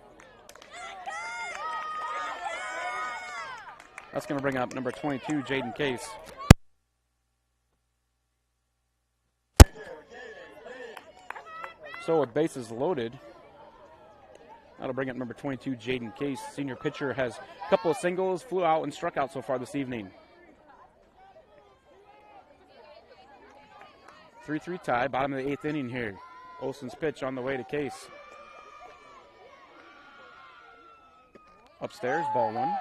That's going to bring up number 22, Jaden Case. So with bases loaded, that'll bring up number 22, Jaden Case. Senior pitcher has a couple of singles, flew out, and struck out so far this evening. 3-3 tie, bottom of the 8th inning here. Olsen's pitch on the way to Case. Upstairs, ball 1.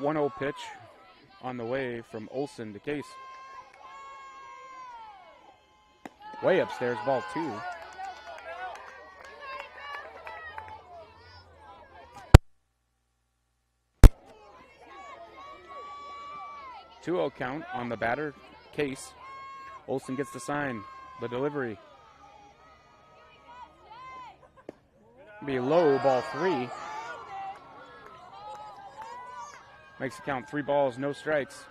One-0 pitch on the way from Olsen to Case. Way upstairs, ball 2. Two-0 count on the batter, Case. Olsen gets the sign, the delivery. Be low, ball 3. Makes the count 3 balls, no strikes.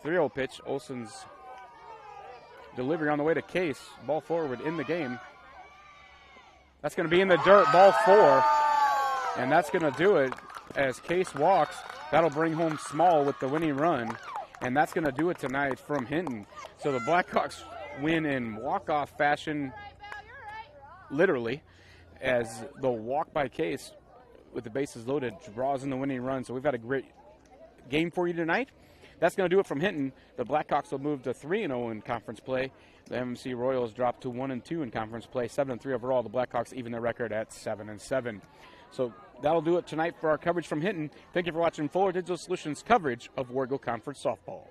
Three-0 pitch, Olsen's delivery on the way to Case. Ball forward in the game. That's going to be in the dirt, ball 4. And that's going to do it as Case walks. That'll bring home Small with the winning run. And that's going to do it tonight from Hinton. So the Blackhawks win in walk-off fashion, literally, as the walk by Case with the bases loaded draws in the winning run. So we've had a great game for you tonight. That's going to do it from Hinton. The Blackhawks will move to 3-0 in conference play. The MMC Royals drop to 1-2 in conference play, 7-3 overall. The Blackhawks even their record at 7-7. So that'll do it tonight for our coverage from Hinton. Thank you for watching Fuller Digital Solutions coverage of Warrego Conference softball.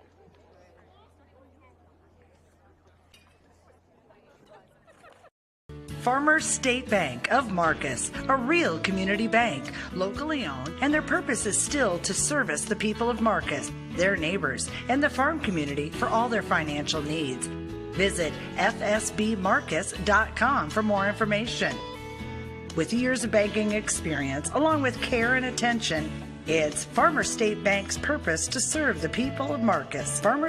Farmers State Bank of Marcus, a real community bank, locally owned, and their purpose is still to service the people of Marcus, their neighbors, and the farm community for all their financial needs. Visit fsbmarcus.com for more information. With years of banking experience, along with care and attention, it's Farmers State Bank's purpose to serve the people of Marcus. Farmers